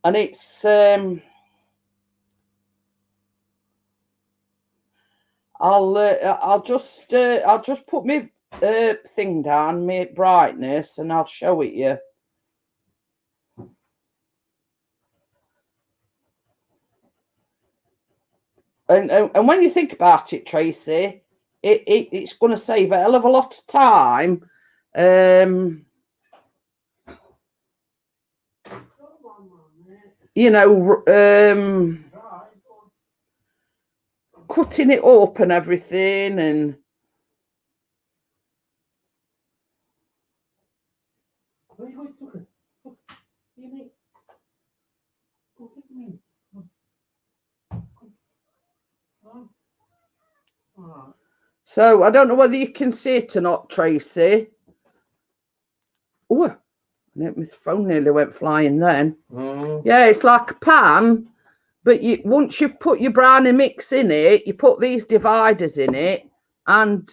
And it's I'll just put my thing down, my brightness, and I'll show it you. And when you think about it, Tracy, it's going to save a hell of a lot of time. You know, cutting it up and everything, and so I don't know whether you can see it or not, Tracy. Oh, my phone nearly went flying then. Yeah, it's like a pan, but once you've put your brownie mix in it, you put these dividers in it, and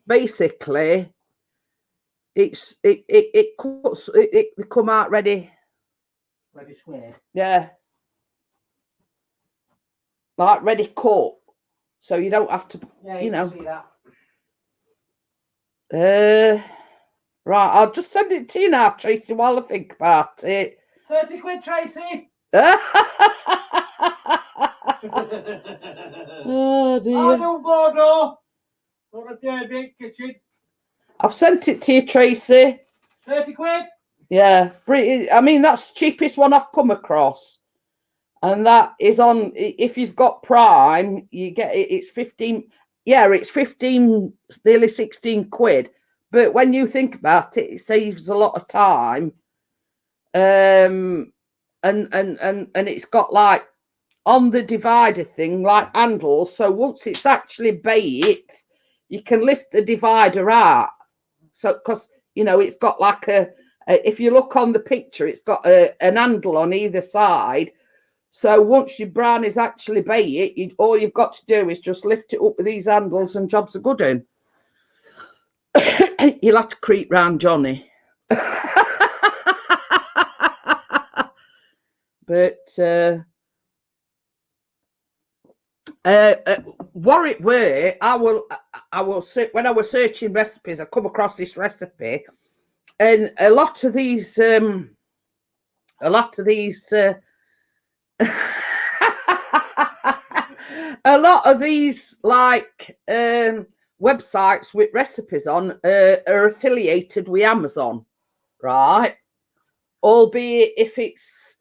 basically it cuts it they come out ready square. Yeah, like ready cut, so you don't have to, Yeah, you know. can see that. Right, I'll just send it to you now, Tracy, while I think about it. 30 quid, Tracy. Oh I dear. don't go for a big kitchen. I've sent it to you, Tracy. 30 quid. Yeah, I mean that's the cheapest one I've come across, and that is on. If you've got Prime, you get it. It's 15. Yeah, it's 15, nearly 16 quid. But when you think about it, it saves a lot of time. And it's got like on the divider thing like handles. So once it's actually baked, you can lift the divider out. So because it's got like if you look on the picture, it's got an handle on either side. So once your brown is actually baked, all you've got to do is just lift it up with these handles and jobs are good in. You'll have to creep round Johnny. But what it were, I will when I was searching recipes, I come across this recipe, and a lot of these a lot of these like websites with recipes on are affiliated with Amazon, right? Albeit if it's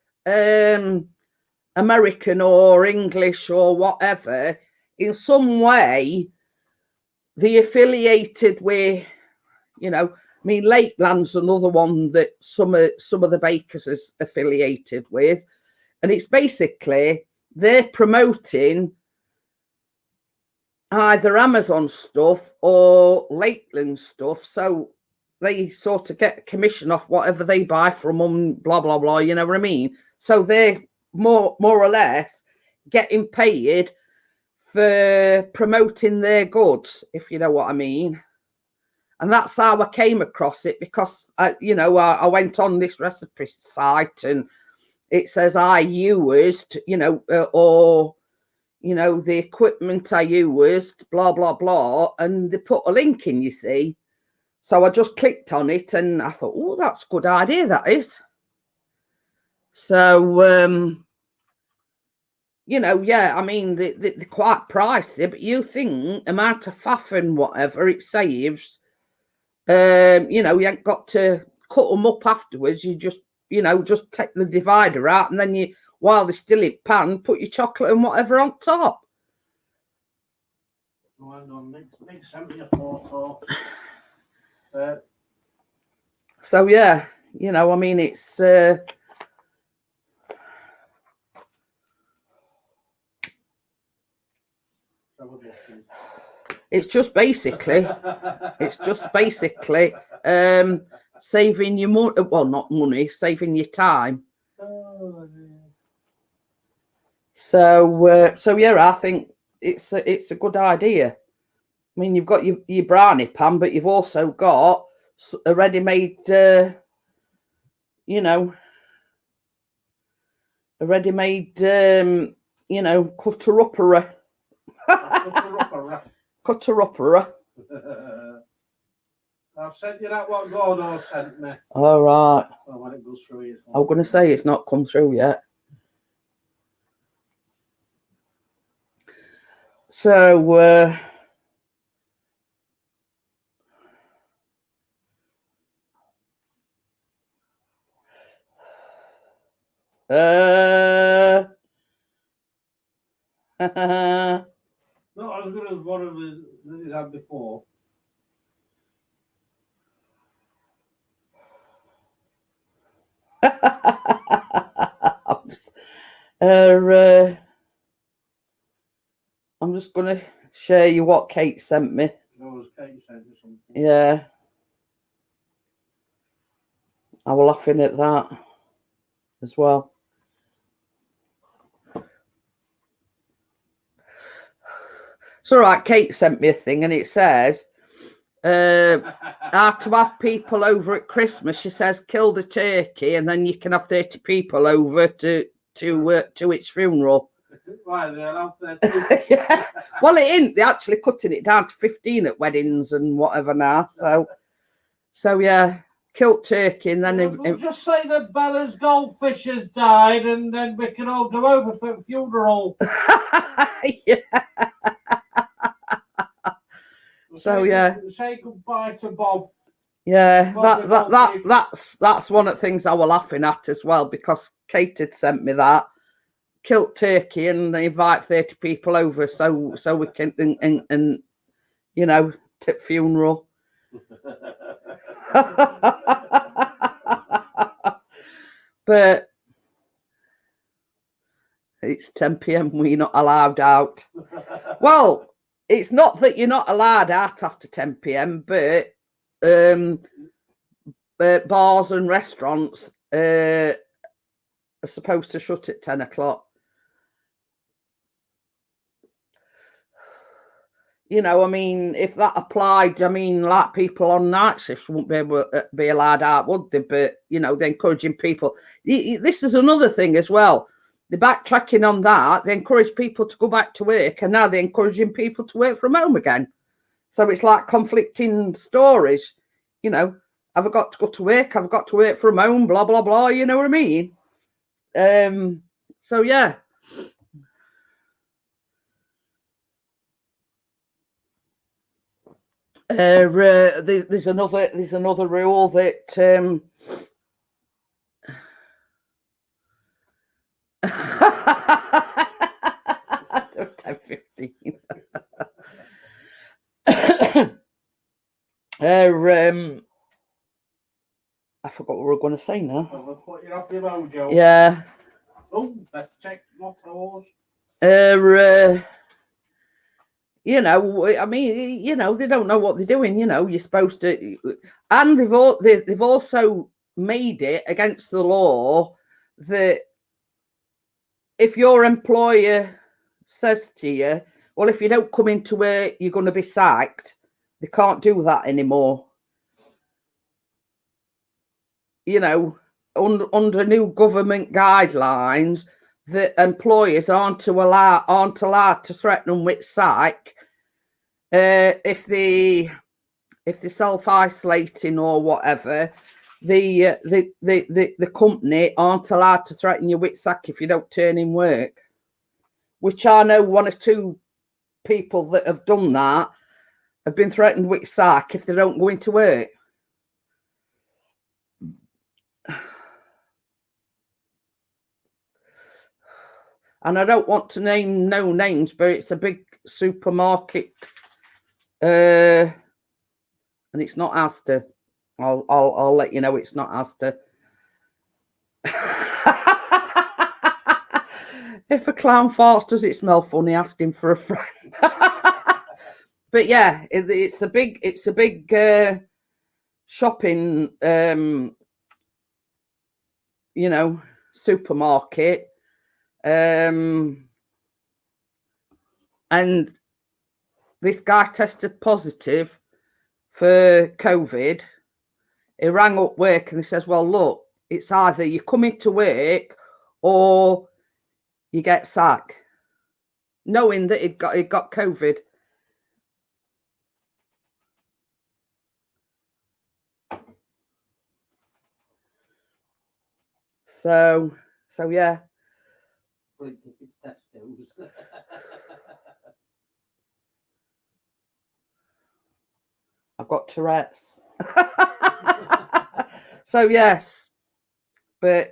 American or English or whatever, in some way they affiliated with, I mean, Lakeland's another one that some of the bakers is affiliated with, and it's basically they're promoting either Amazon stuff or Lakeland stuff, so they sort of get a commission off whatever they buy from them, blah blah blah. You know what I mean? So they're more or less getting paid for promoting their goods, if you know what I mean. And that's how I came across it, because I went on this recipe site and it says I used, or the equipment I used, blah blah blah, and they put a link in, you see. So I just clicked on it and I thought, oh, that's a good idea, that is. So yeah, I mean, they're quite pricey, but you think amount of faff and whatever it saves. You ain't got to cut them up afterwards. You just, just take the divider out, and then while they're still in pan, put your chocolate and whatever on top. Oh, hang on, Nick sent me a photo. So yeah, I mean, it's it's just basically saving your money. Well, not money, saving your time. Oh, so yeah, I think it's a good idea. I mean, you've got your brownie pan, but you've also got a ready-made, a ready-made, cutter-upper. Cutter-upper. I've sent you that what Gordo sent me. All right. Oh, when it goes through, I'm going to say it's not come through yet. So, not as good as one of his that he's had before. I'm just going to share you what Kate sent me. No, Kate sent you something. Yeah. I was laughing at that as well. It's all right. Kate sent me a thing and it says, are to have people over at Christmas. She says, kill the turkey, and then you can have 30 people over to its funeral. Why they allowed 30? Yeah. Well, it ain't. They're actually cutting it down to 15 at weddings and whatever now. So yeah, killed turkey, and then We'll just say that Bella's goldfish has died, and then we can all go over for the funeral. Yeah. So yeah, say goodbye to Bob. Yeah, that's one of the things I was laughing at as well, because Kate had sent me that killed turkey and they invite 30 people over so we can and you know, tip funeral. But it's 10 p.m. we're not allowed out. Well, it's not that you're not allowed out after 10 p.m, but bars and restaurants are supposed to shut at 10 o'clock. You know, I mean, if that applied, I mean, like people on night shifts wouldn't be able to be allowed out, would they? But, you know, they're encouraging people. This is another thing as well. They're backtracking on that. They encourage people to go back to work, and now they're encouraging people to work from home again. So it's like conflicting stories. You know, have I got to go to work? Have I got to work from home? Blah, blah, blah. You know what I mean? So, yeah. There's another rule that 10:15. I forgot what we were going to say now. We'll put you off your mojo. Yeah. Oh, let's check mottos. You know, I mean, you know, they don't know what they're doing. You know, you're supposed to, and they've also made it against the law that if your employer says to you, well, if you don't come into work, you're going to be sacked. They can't do that anymore. You know, under new government guidelines, that employers aren't allowed to threaten them with sack if they're self-isolating or whatever. The company aren't allowed to threaten you with sack if you don't turn in work. Which I know one or two people that have done that have been threatened with sack if they don't go into work. And I don't want to name no names, but it's a big supermarket, and it's not Asda. I'll let you know it's not Asda. If a clown farts, does it smell funny? Asking for a friend. But yeah, it's a big shopping, you know, supermarket. And this guy tested positive for COVID. He rang up work and he says, well, look, it's either you come into work or you get sacked, knowing that he'd got COVID. So yeah. I've got Tourette's. So yes, but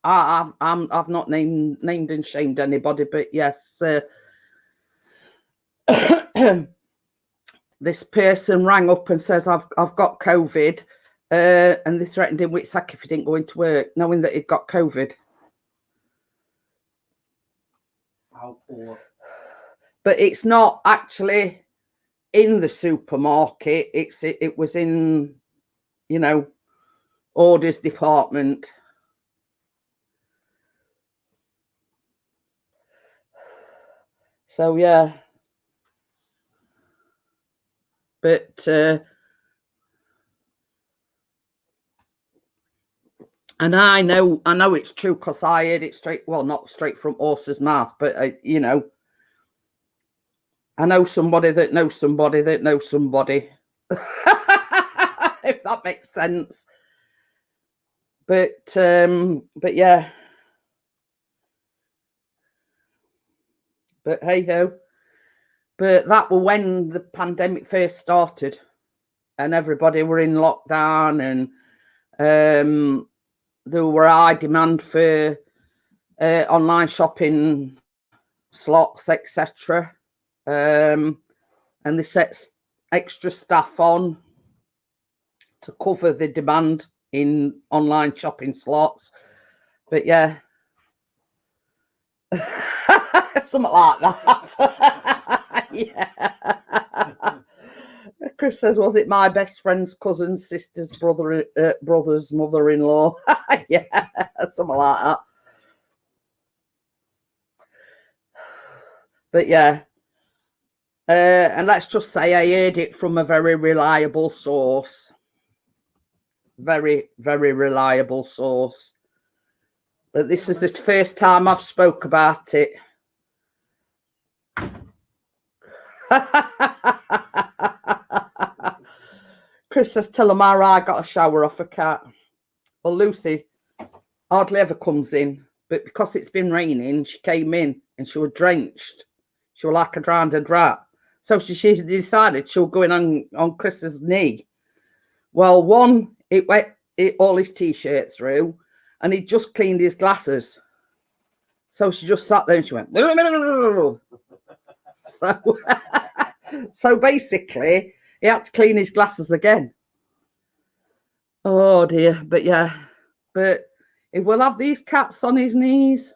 I've not named and shamed anybody, but yes, this person rang up and says I've got COVID, and they threatened him with sack if he didn't go into work, knowing that he'd got COVID. How poor. But it's not actually in the supermarket. It was in, you know, orders department. So yeah. But and I know it's true because I heard it straight. Well, not straight from horse's mouth, but you know, I know somebody that knows somebody that knows somebody. If that makes sense. But yeah. But hey ho. But that was when the pandemic first started, and everybody were in lockdown, and there were high demand for online shopping slots, etc. And they set extra staff on to cover the demand in online shopping slots. But yeah, something like that. Yeah. Chris says, was it my best friend's cousin's sister's brother's mother-in-law? Yeah, something like that. But yeah, and let's just say I heard it from a very reliable source. Very, very reliable source. But this is the first time I've spoke about it. Chris says, tell them I got a shower off a cat. Well, Lucy hardly ever comes in, but because it's been raining, she came in and she was drenched. She was like a drowned rat. So she decided she'll go in on Chris's knee. Well, one, it wet all his t-shirt through, and he just cleaned his glasses. So she just sat there and she went. So basically, he had to clean his glasses again. Oh dear, but yeah, but he will have these cats on his knees.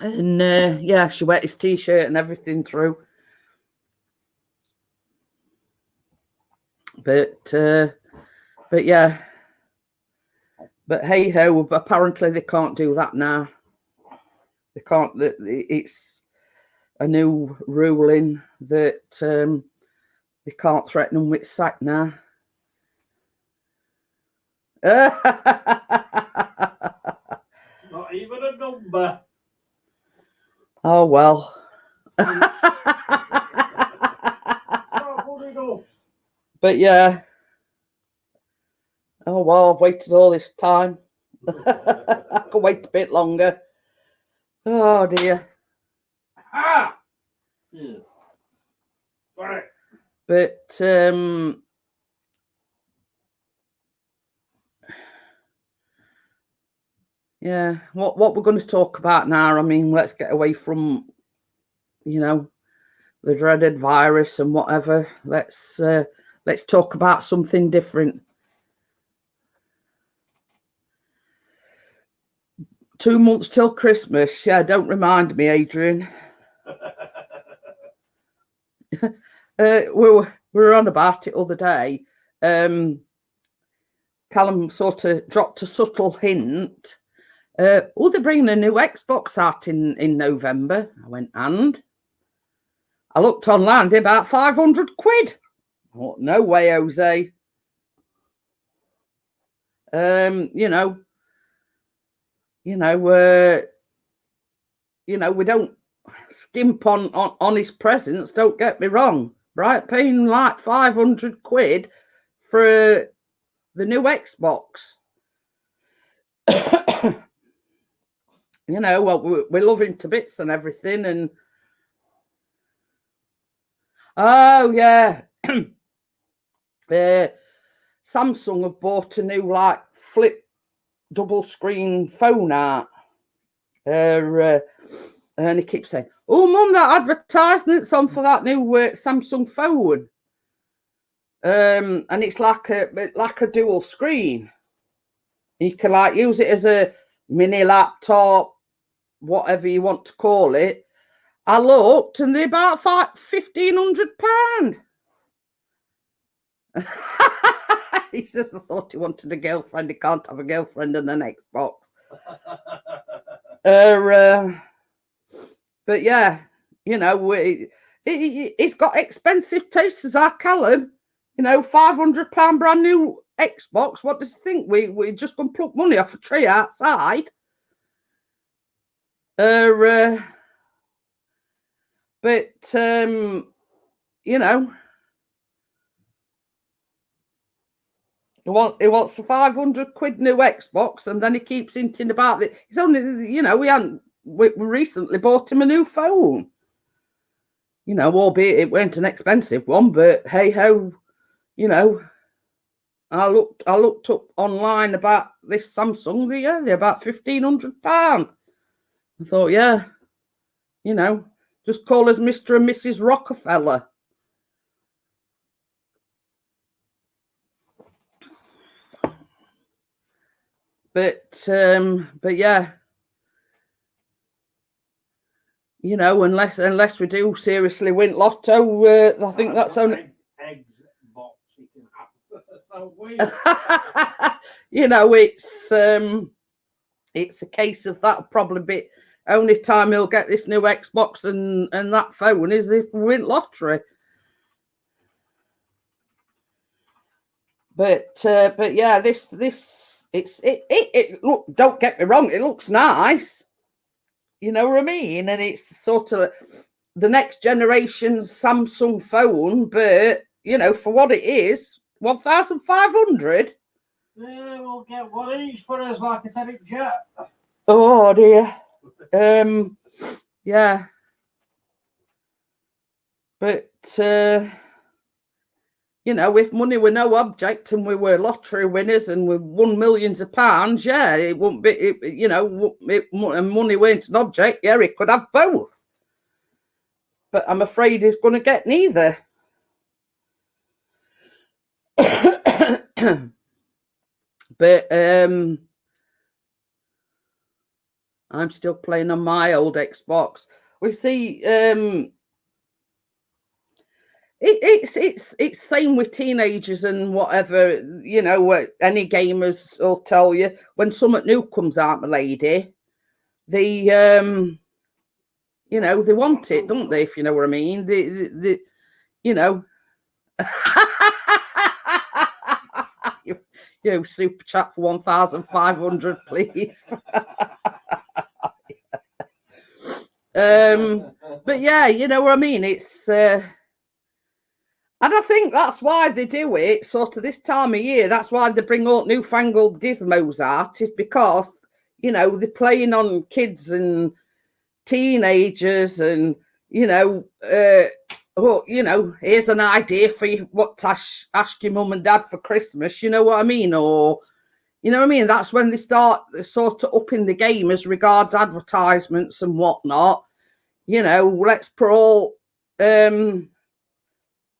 And yeah, she wet his t-shirt and everything through. But yeah, but hey ho, apparently they can't do that now. They can't. It's a new ruling that they can't threaten them with sack now. Not even a number. Oh well. But yeah. Oh well, I've waited all this time. I could wait a bit longer. Oh dear. Ah! Yeah. Sorry. But yeah, what we're going to talk about now, I mean, let's get away from, you know, the dreaded virus and whatever. Let's talk about something different. 2 months till Christmas. Yeah, don't remind me, Adrian. We were on about it other day. Callum sort of dropped a subtle hint. They're bringing a new Xbox out in November. I went, and? I looked online, they're about 500 quid. Oh, no way, Jose. We don't skimp on his presents, don't get me wrong, right? Paying like 500 quid for the new Xbox. Well, we love him to bits and everything, and oh yeah. Samsung have bought a new like flip double screen phone out. And he keeps saying, oh mum, that advertisement's on for that new Samsung phone. And it's like a dual screen. You can like use it as a mini laptop, whatever you want to call it. I looked and they're about £1,500. He says, I thought he wanted a girlfriend. He can't have a girlfriend and an Xbox. But yeah, He's got expensive tastes as our Callum. You know, £500 brand new Xbox. What does he think? We just gonna pluck money off a tree outside? But you know, he wants a 500 quid new Xbox, and then he keeps hinting about it. It's only, you know, we recently bought him a new phone. You know, albeit it weren't an expensive one, but hey ho, you know. I looked up online about this Samsung. They're about £1,500. I thought, yeah, you know, just call us Mr. and Mrs. Rockefeller. But yeah, you know, unless we do seriously win lotto, I think that's only eggs box you can have. So weird. You know, it's a case of that'll probably be only time he'll get this new Xbox and that phone is if we win lottery. But yeah, this it look, don't get me wrong, it looks nice. You know what I mean? And it's sort of the next generation Samsung phone, but you know, for what it is, 1,500. Yeah, we'll get one each for us, like I said, it jet. Oh dear. Yeah. But you know, if money were no object and we were lottery winners and we won millions of pounds, yeah, it wouldn't be, you know, money weren't an object, yeah, it could have both. But I'm afraid he's going to get neither. But I'm still playing on my old Xbox. We see it's same with teenagers and whatever, you know, any gamers will tell you when something new comes out, my lady, they you know, they want it, don't they, if you know what I mean? The you know. you super chat for 1,500, please. But yeah, you know what I mean, it's and I think that's why they do it sort of this time of year. That's why they bring out newfangled gizmos out, is because, you know, they're playing on kids and teenagers and, you know, oh, you know, here's an idea for you what to ask your mum and dad for Christmas, you know what I mean? Or, you know what I mean? That's when they start sort of upping the game as regards advertisements and whatnot. You know, let's put all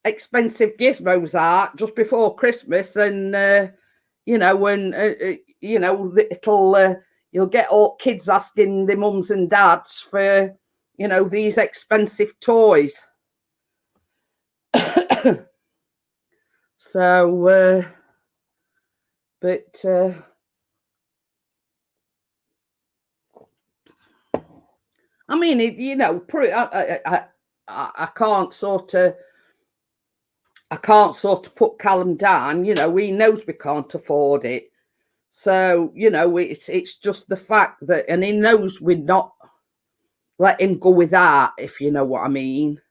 expensive gizmos out just before Christmas, and you know, when you know, it'll you'll get all kids asking their mums and dads for, you know, these expensive toys. So but I mean, you know, I can't sort of put Callum down. You know, he knows we can't afford it. So, you know, it's just the fact that, and he knows we're not let him go with that, if you know what I mean.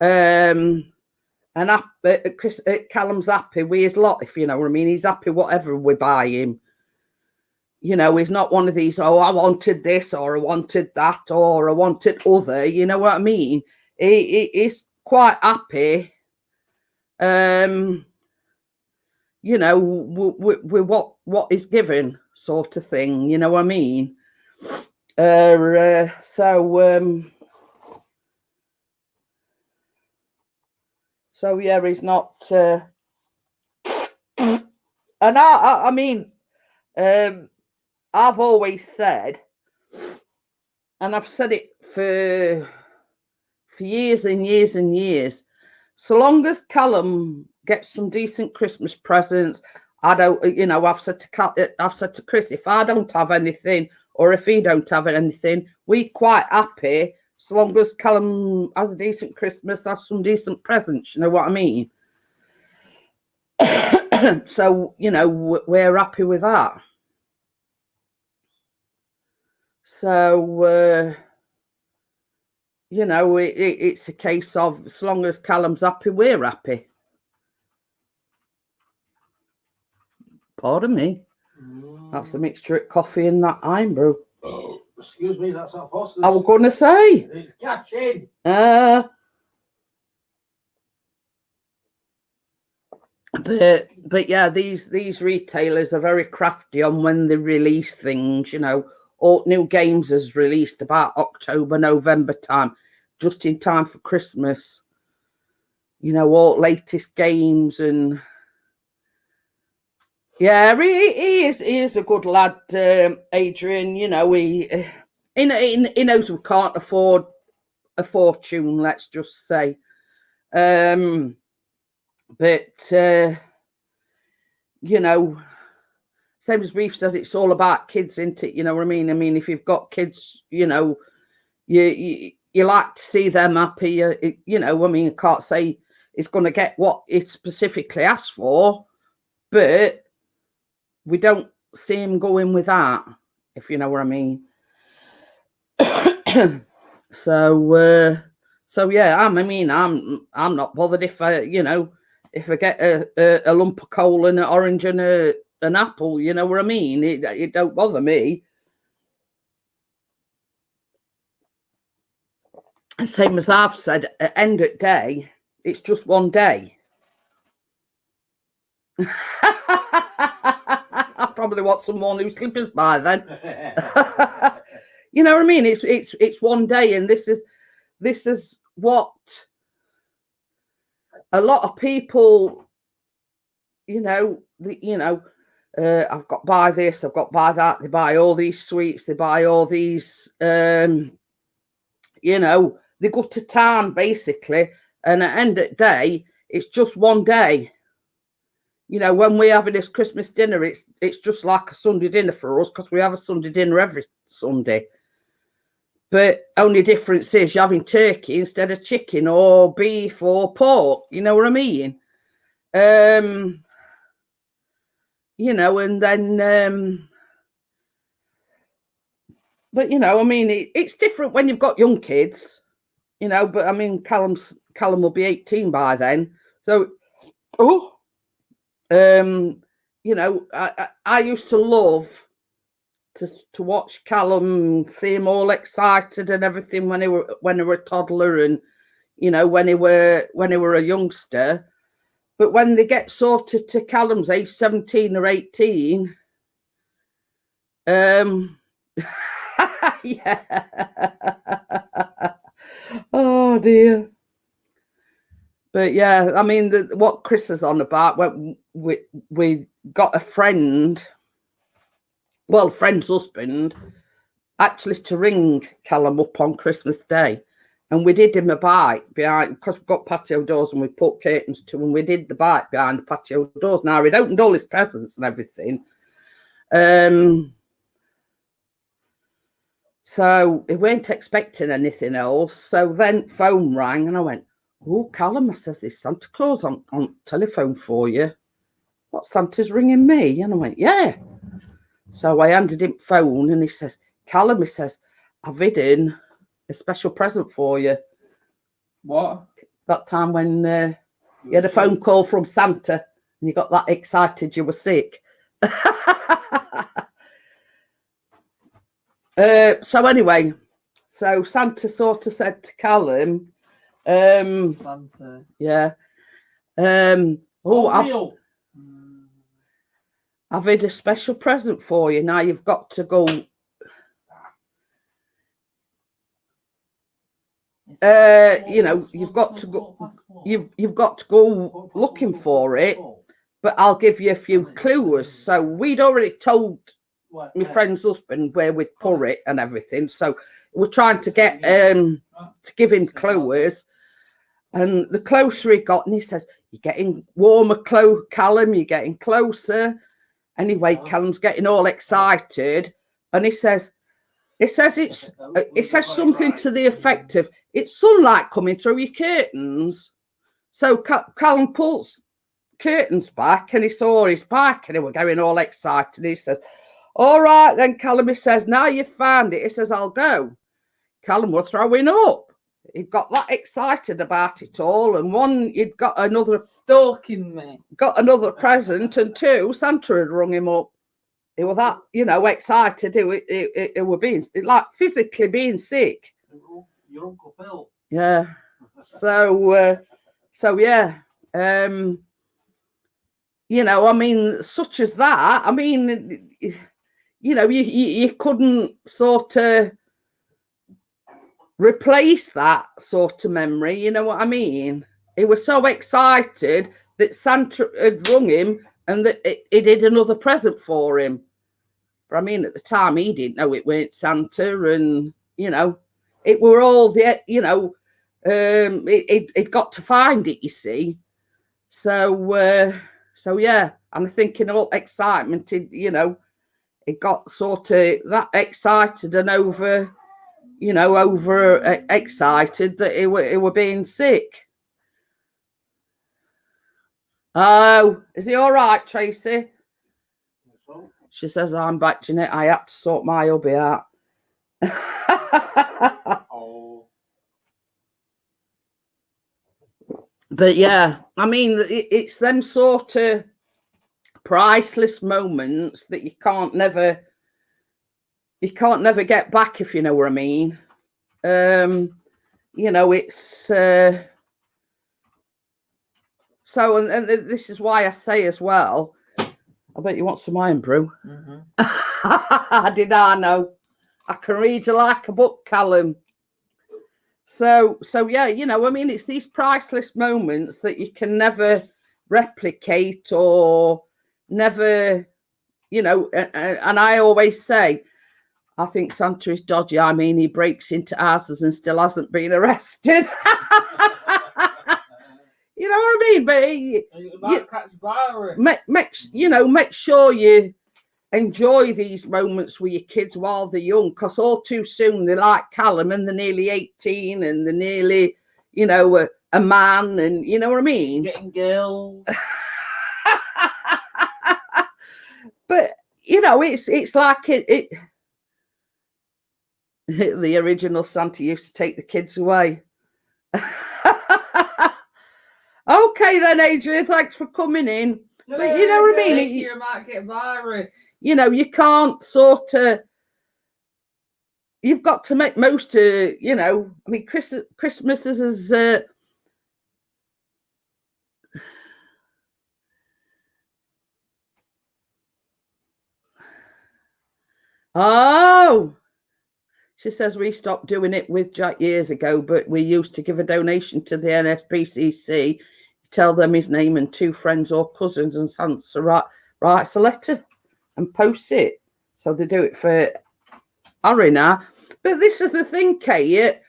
And Callum's happy with his lot, if you know what I mean. He's happy whatever we buy him. You know, he's not one of these, oh, I wanted this, or I wanted that, or I wanted other, you know what I mean? He's quite happy, you know, with what is given, sort of thing, you know what I mean? So yeah, he's not and I mean, I've always said, and I've said it for years and years and years, so long as Callum gets some decent Christmas presents, I don't, you know, I've said to Chris, if I don't have anything, or if he don't have anything, we're quite happy as long as Callum has a decent Christmas, has some decent presents, you know what I mean? So, you know, we're happy with that. So, you know, it's a case of as long as Callum's happy, we're happy. Pardon me. That's a mixture of coffee and that iron brew. Oh, excuse me, that's not Foster's. I was going to say. It's catching. But yeah, these retailers are very crafty on when they release things. You know, all new games is released about October, November time, just in time for Christmas. You know, all latest games and yeah, he is a good lad, Adrian. You know, he knows we can't afford a fortune. Let's just say, but you know, same as Reef says, it's all about kids, isn't it? You know what I mean? I mean, if you've got kids, you know, you like to see them happy. You know, I mean, I can't say it's going to get what it specifically asked for, but we don't see him going with that, if you know what I mean. So yeah, I mean, I'm not bothered if I, you know, if I get a lump of coal and an orange and an apple, you know what I mean? It don't bother me. Same as I've said, at end of day, it's just one day. I probably want some more new slippers by then. You know what I mean? It's one day, and this is what a lot of people, you know, I've got to buy this, I've got to buy that. They buy all these sweets, they buy all these, you know, they go to town basically, and at the end of the day, it's just one day. You know, when we're having this Christmas dinner, it's just like a Sunday dinner for us because we have a Sunday dinner every Sunday. But only difference is you're having turkey instead of chicken or beef or pork. You know what I mean? You know, and then, but you know, I mean, it's different when you've got young kids. You know, but I mean, Callum will be 18 by then. So, you know, I used to love to watch Callum, see him all excited and everything when he were a toddler, and you know, when he were a youngster. But when they get sorted to Callum's age, 17 or 18, yeah. Oh dear. But yeah, I mean, what Chris is on about, when we got a friend, well, friend's husband, actually to ring Callum up on Christmas Day. And we did him a bite behind, because we've got patio doors and we put curtains to, and we did the bite behind the patio doors. Now, he'd opened all his presents and everything. So he weren't expecting anything else. So then phone rang and I went, oh, Callum, I says, there's Santa Claus on telephone for you. What, Santa's ringing me? And I went, yeah. So I handed him phone and he says, Callum, he says, I've hidden a special present for you. What? That time when you had a phone call from Santa and you got that excited you were sick. So anyway, so Santa sort of said to Callum, Santa. Yeah. I've had a special present for you. Now you've got to go. You know, you've got to go. You've got to go looking for it. But I'll give you a few clues. So we'd already told my friend's husband where we'd pour it and everything. So we're trying to get to give him clues. And the closer he got, and he says, "You're getting warmer, Callum. You're getting closer." Anyway, Callum's getting all excited, and he says, It says it says something to the effect of it's sunlight coming through your curtains. So Callum pulls curtains back and he saw his bike and he was going all excited. He says, all right then, Callum, he says, now you've found it. He says, I'll go. Callum was throwing up. He got that excited about it all. And one, he'd got another stalking me. Got another present, and two, Santa had rung him up. He was that, excited. It was being like physically being sick. Your Uncle Phil. Yeah. So yeah. I mean, such as that. I mean, you couldn't sort of replace that sort of memory. You know what I mean? He was so excited that Santa had rung him and that he did another present for him. But I mean, at the time, he didn't know it weren't Santa, and it were all the it got to find it. You see, so yeah, and I think in all excitement, it got sort of that excited and over excited that it were being sick. Oh, is he all right, Tracy? She says, I'm back, Jeanette. I had to sort my hubby out. Oh. But yeah, I mean, it's them sort of priceless moments that you can't never get back, if you know what I mean. It's so, and this is why I say as well, I bet you want some iron brew. Mm-hmm. Did I know? I can read you like a book, Callum. So yeah, I mean, it's these priceless moments that you can never replicate or never, and I always say, I think Santa is dodgy. I mean, he breaks into houses and still hasn't been arrested. You know what I mean? But make sure you enjoy these moments with your kids while they're young, because all too soon they're like Callum and they're nearly 18 and they're nearly, a man, and you know what I mean? Getting girls. But it's like it the original Santa used to take the kids away. Okay then, Adrian, thanks for coming in. But you know what I mean? Next year might get virus. You can't sort of, you've got to make most of, I mean, Christmas is oh, she says we stopped doing it with Jack years ago, but we used to give a donation to the NSPCC, tell them his name and 2 friends or cousins, and Santa writes a letter and posts it. So they do it for Harry now. But this is the thing, Kate.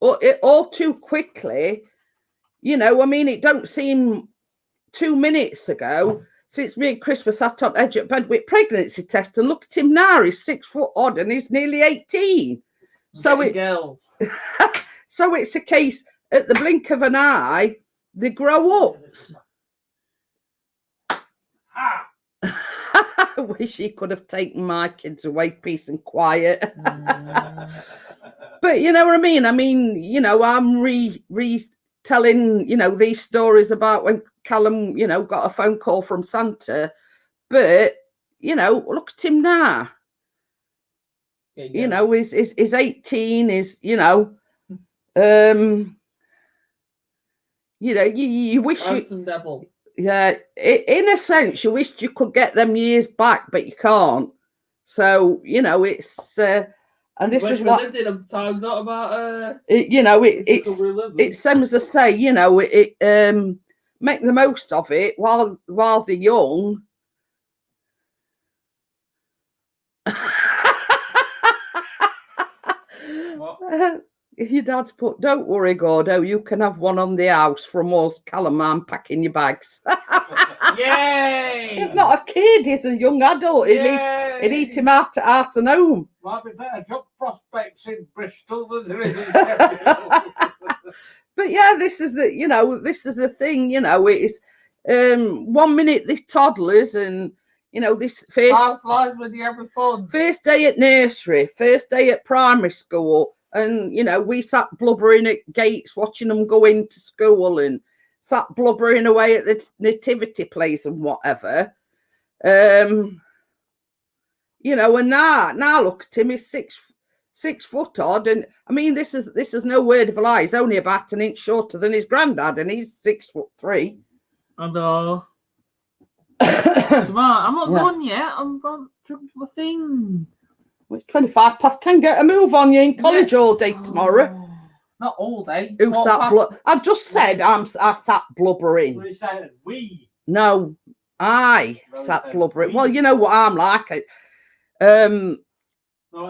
All too quickly, I mean, it don't seem 2 minutes ago since me and Chris were sat on edge of bed with pregnancy test, and look at him now, he's 6 foot odd and he's nearly 18. So girls. So it's a case, at the blink of an eye, they grow up. I wish he could have taken my kids away, peace and quiet. But you know what I mean? I mean, I'm retelling, these stories about when Callum, got a phone call from Santa. But, look at him now. Yeah, he's 18, you wish devil. Yeah, in a sense, you wished you could get them years back, but you can't. So it's and this is what times out about. It's same as I say. Make the most of it while they're young. Your dad's put, don't worry, Gordo, you can have one on the house from us. Callum, I'm packing your bags. Yay! He's not a kid, he's a young adult. He'd eat him out at arse and home. Might be better job prospects in Bristol than there is in Sheffield. But yeah, this is the thing, it's 1 minute these toddlers and this Time flies when you're having fun. first day at nursery, first day at primary school, and we sat blubbering at gates watching them go into school and sat blubbering away at the nativity place and whatever. And now look at him, he's 6 foot odd, and I mean this is no word of a lie. He's only about an inch shorter than his granddad, and he's 6'3". I know. I'm not Yeah. done yet. I'm going to the thing. It's 10:25. Get a move on, you in college all day tomorrow. Oh, not all day. Who Quarter sat past- I just said I sat blubbering. What are you saying? We. No, I No, you sat said blubbering. we. Well, you know what I'm like. No,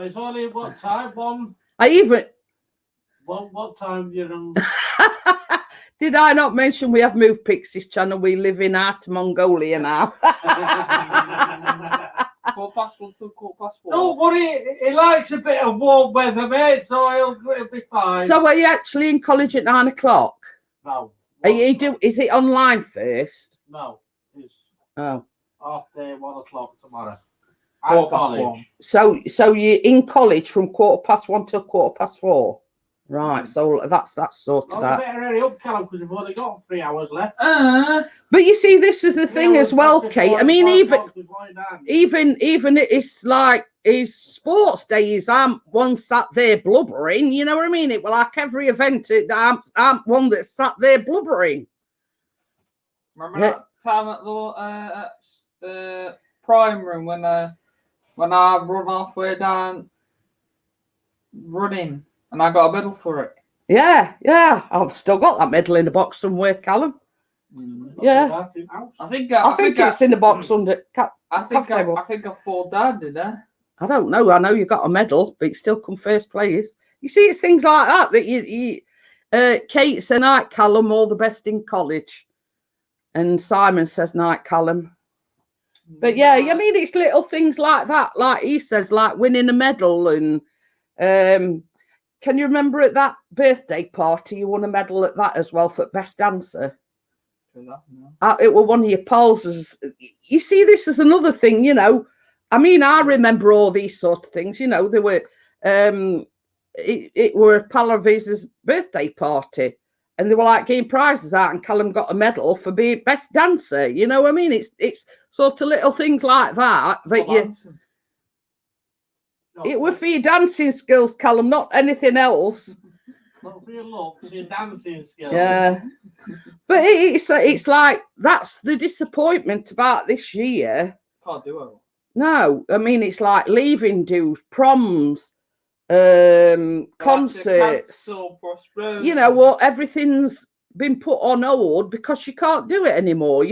it's only what time? I even What time do you did I not mention we have moved Pixie's channel? We live in Outer Mongolia now. 1:15 to 4:15. Don't worry, he likes a bit of warm weather, mate, so he'll be fine. So are you actually in college at 9 o'clock? No. Is it online first? No. It's Oh. half day, 1 o'clock tomorrow. At 4:15. college. So you're in college from 1:15 till 4:15. Right, so that's sorted Well, you out. better hurry up, Callum, because we've only got 3 hours left. But you see, this is the thing as well, Kate. I mean, even it's like his sports days, I'm one sat there blubbering. You know what I mean? It was like every event, I'm one that sat there blubbering. Remember Yeah. that time at the primary when I run halfway down running and I got a medal for it? Yeah. I've still got that medal in the box somewhere, Callum. Yeah. I think it's in the box under. I think table. I fall down, did I? I don't know. I know you got a medal, but you still come first place. You see, it's things like that that you Kate said, "Night, Callum, all the best in college," and Simon says, "Night, Callum." But yeah, I mean, it's little things like that. Like he says, like winning a medal, and can you remember at that birthday party you won a medal at that as well for best dancer? It was one of your pals. You see, this is another thing, I mean, I remember all these sort of things. They were it were a pal of his birthday party, and they were like giving prizes out, and Callum got a medal for being best dancer. You know what I mean? It's sort of little things like that it was for your dancing skills, Callum, not anything else. Not for your looks, your dancing skills. Yeah. But it's like that's the disappointment about this year. Can't do it. No, I mean it's like leaving dues, proms, concerts. Everything's been put on hold because you can't do it anymore.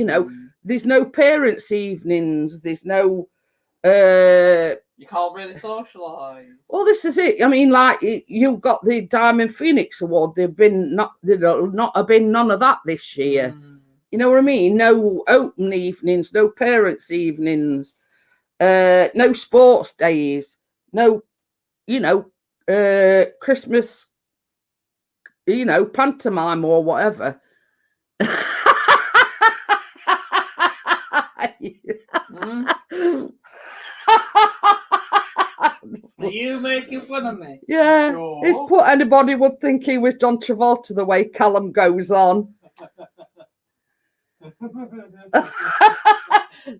There's no parents' evenings. There's no. You can't really socialise. Well, this is it. I mean, like you've got the Diamond Phoenix Award. There'll not have been none of that this year. You know what I mean? No open evenings, no parents' evenings, no sports days, no, Christmas, pantomime or whatever. Are you making fun of me? Yeah, Sure. it's put anybody would think he was John Travolta the way Callum goes on.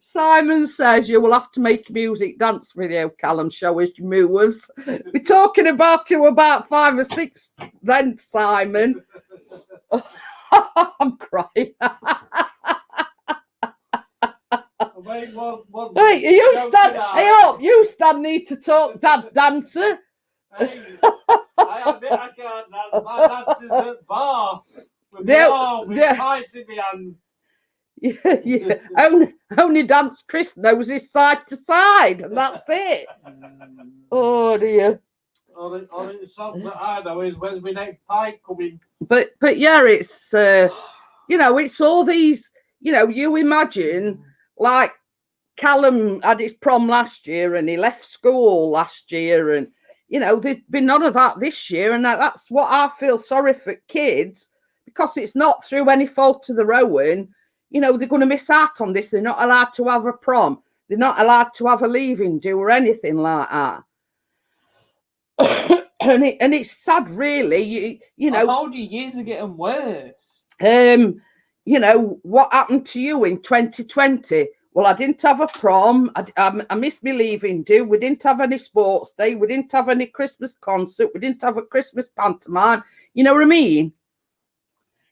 Simon says you will have to make a music dance video, Callum. Show us your moves. We're talking about you about 5 or 6 then, Simon. I'm crying. Hey, you stand. Hey, up! You stand need to talk, Dad dancer. Hey, I can't dance. My dance is at bar. With pints in my hand. Yeah. Only dance Chris knows is side to side, and that's it. Oh dear. Only the song that I know is when's my next pint coming. But yeah, it's it's all these. you know, you imagine like Callum had his prom last year and he left school last year, and you know, there'd been none of that this year, and that's what I feel sorry for kids, because it's not through any fault of their own. You know, they're going to miss out on this. They're not allowed to have a prom. They're not allowed to have a leaving do or anything like that. and it's sad, really. You know, I told you, years are getting worse. You know, what happened to you in 2020? Well, I didn't have a prom. I missed my leaving do. We didn't have any sports day. We didn't have any Christmas concert. We didn't have a Christmas pantomime. You know what I mean?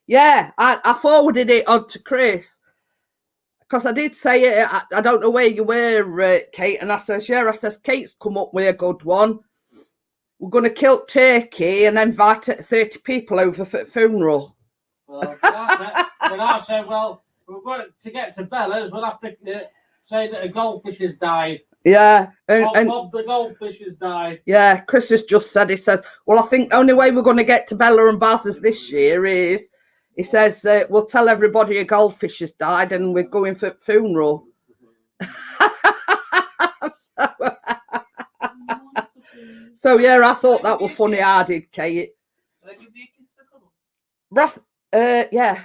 Yeah, I forwarded it on to Chris, because I did say it. I don't know where you were, Kate. And I says, yeah, I says, Kate's come up with a good one. We're going to kill turkey and invite 30 people over for the funeral. Well, I said, well, we're going to get to Bella's. We'll have to say that a goldfish has died. Yeah. Bob the goldfish has died. Yeah, Chris has just said, he says, well, I think the only way we're going to get to Bella and Baz's this year is, he says, we'll tell everybody a goldfish has died and we're going for the funeral. So, yeah, I thought that was funny. I did, Kate. Yeah.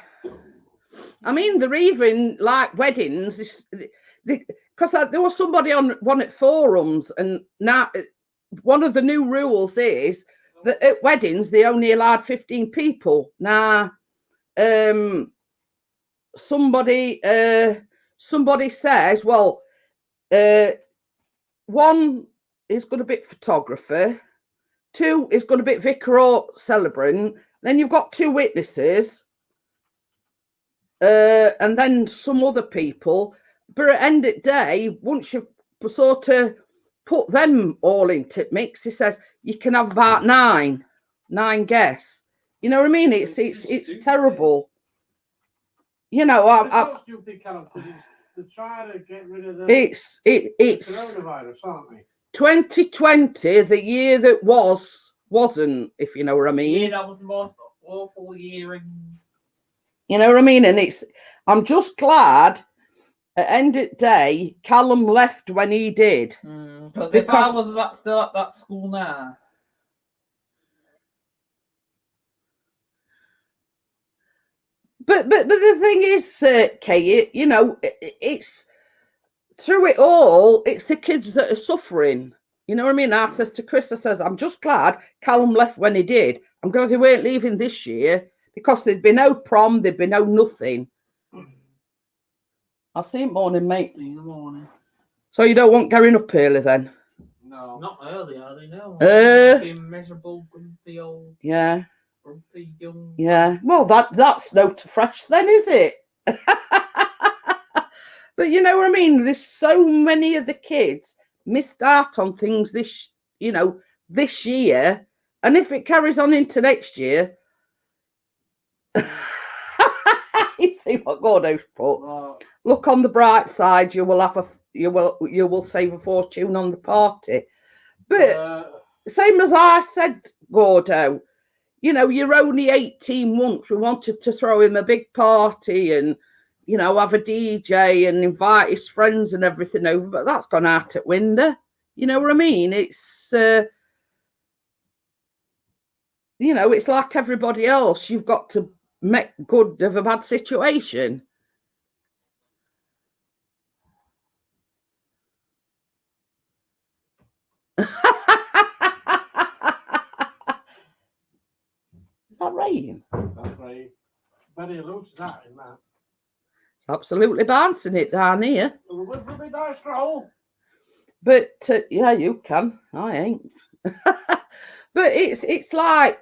I mean, they're even like weddings, because there was somebody on one at forums, and now one of the new rules is that at weddings they only allowed 15 people. Now, somebody says, well, one is going to be photographer, two is going to be vicar or celebrant, then you've got 2 witnesses, and then some other people. But at the end of the day, once you've sort of put them all into the mix, he says you can have about nine guests. You know what I mean? It's terrible. You know, so stupid, Callum, because they're trying to get rid of the it's coronavirus, aren't they? 2020, the year that wasn't, if you know what I mean. Yeah, that was the most awful year in... You know what I mean? And I'm just glad at the end of the day, Callum left when he did. Because if I was still at that school now. But the thing is, Kate, you know, it's through it all, it's the kids that are suffering. You know what I mean? I says to Chris, I says, I'm just glad Callum left when he did. I'm glad he weren't leaving this year, because there'd be no prom, there'd be no nothing. I'll see you morning, mate. See you in the morning. So you don't want going up early then? No. Not early, are they? No. Being miserable, grumpy old. Yeah. Grumpy young. Yeah. Well, that's no to fresh then, is it? But you know what I mean? There's so many of the kids missed out on things this year. And if it carries on into next year, you see what Gordo's put. Look on the bright side, you will save a fortune on the party. But same as I said, Gordo, you know, you're only 18 months. We wanted to throw him a big party and, you know, have a DJ and invite his friends and everything over, but that's gone out at window. You know what I mean? It's, you know, it's like everybody else. You've got to make good of a bad situation. Is that rain? That's right. Very loose, that, isn't that? It's absolutely bouncing it down here. Well, it would be nice stroll. But yeah, you can. I ain't. But it's like,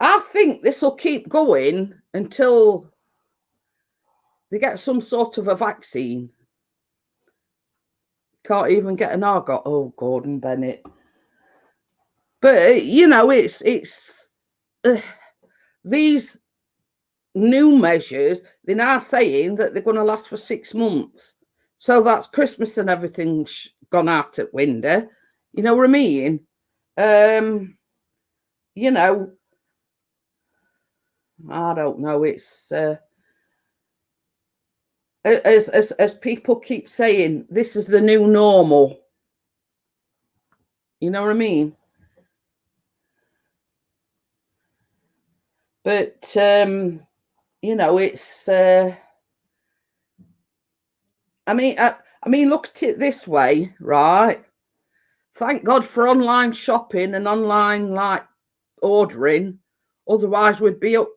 I think this will keep going until they get some sort of a vaccine. Can't even get an argot. Oh, Gordon Bennett. But you know, it's these new measures. They're now saying that they're going to last for 6 months. So that's Christmas and everything's gone out at window. You know what I mean? You know, I don't know. It's as people keep saying, this is the new normal. You know what I mean? But you know, it's I mean, look at it this way, right? Thank God for online shopping and online like ordering. Otherwise, we'd be up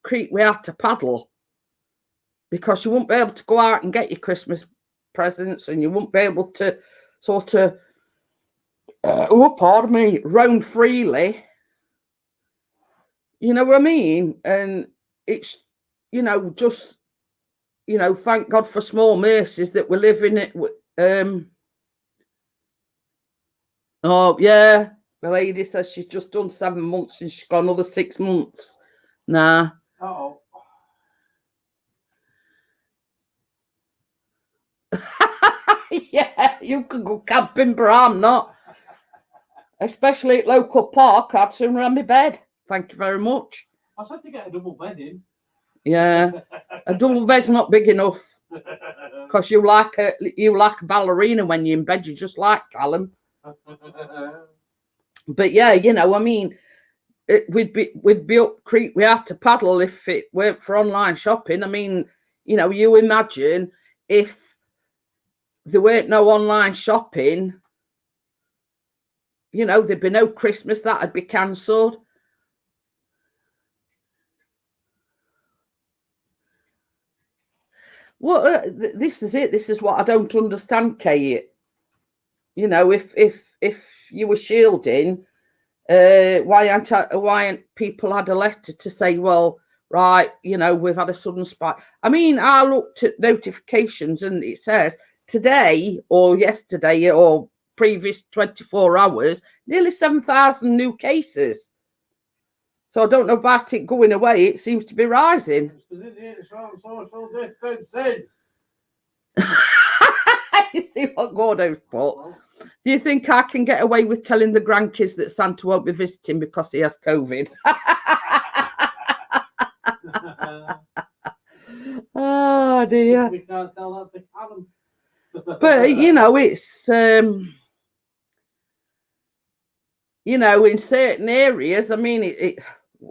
creek we had to paddle, because you wouldn't be able to go out and get your Christmas presents, and you wouldn't be able to sort of oh, pardon me, roam freely. You know what I mean? And it's, you know, just, you know, thank God for small mercies that we're living it. Oh yeah, the lady says she's just done 7 months and she's got another 6 months. Nah. Uh-oh. Yeah, you could go camping, but I'm not. Especially at local park, I'd sooner have my bed. Thank you very much. I said to get a double bed in. Yeah, a double bed's not big enough, because you like a ballerina when you're in bed. You just like Callum. But yeah, you know, I mean, we'd be up creek we had to paddle if it weren't for online shopping. I mean, you know, you imagine if there weren't no online shopping, you know, there'd be no Christmas, that'd be cancelled. Well, this is it. This is what I don't understand, Kate. You know, if you were shielding, why aren't people had a letter to say, well, right, you know, we've had a sudden spike. I mean, I looked at notifications and it says today or yesterday or previous 24 hours, nearly 7,000 new cases. So I don't know about it going away. It seems to be rising. You see what Gordo's put? Do you think I can get away with telling the grandkids that Santa won't be visiting because he has COVID? Oh dear. We can't tell that to Callum. But you know, it's you know, in certain areas, I mean, it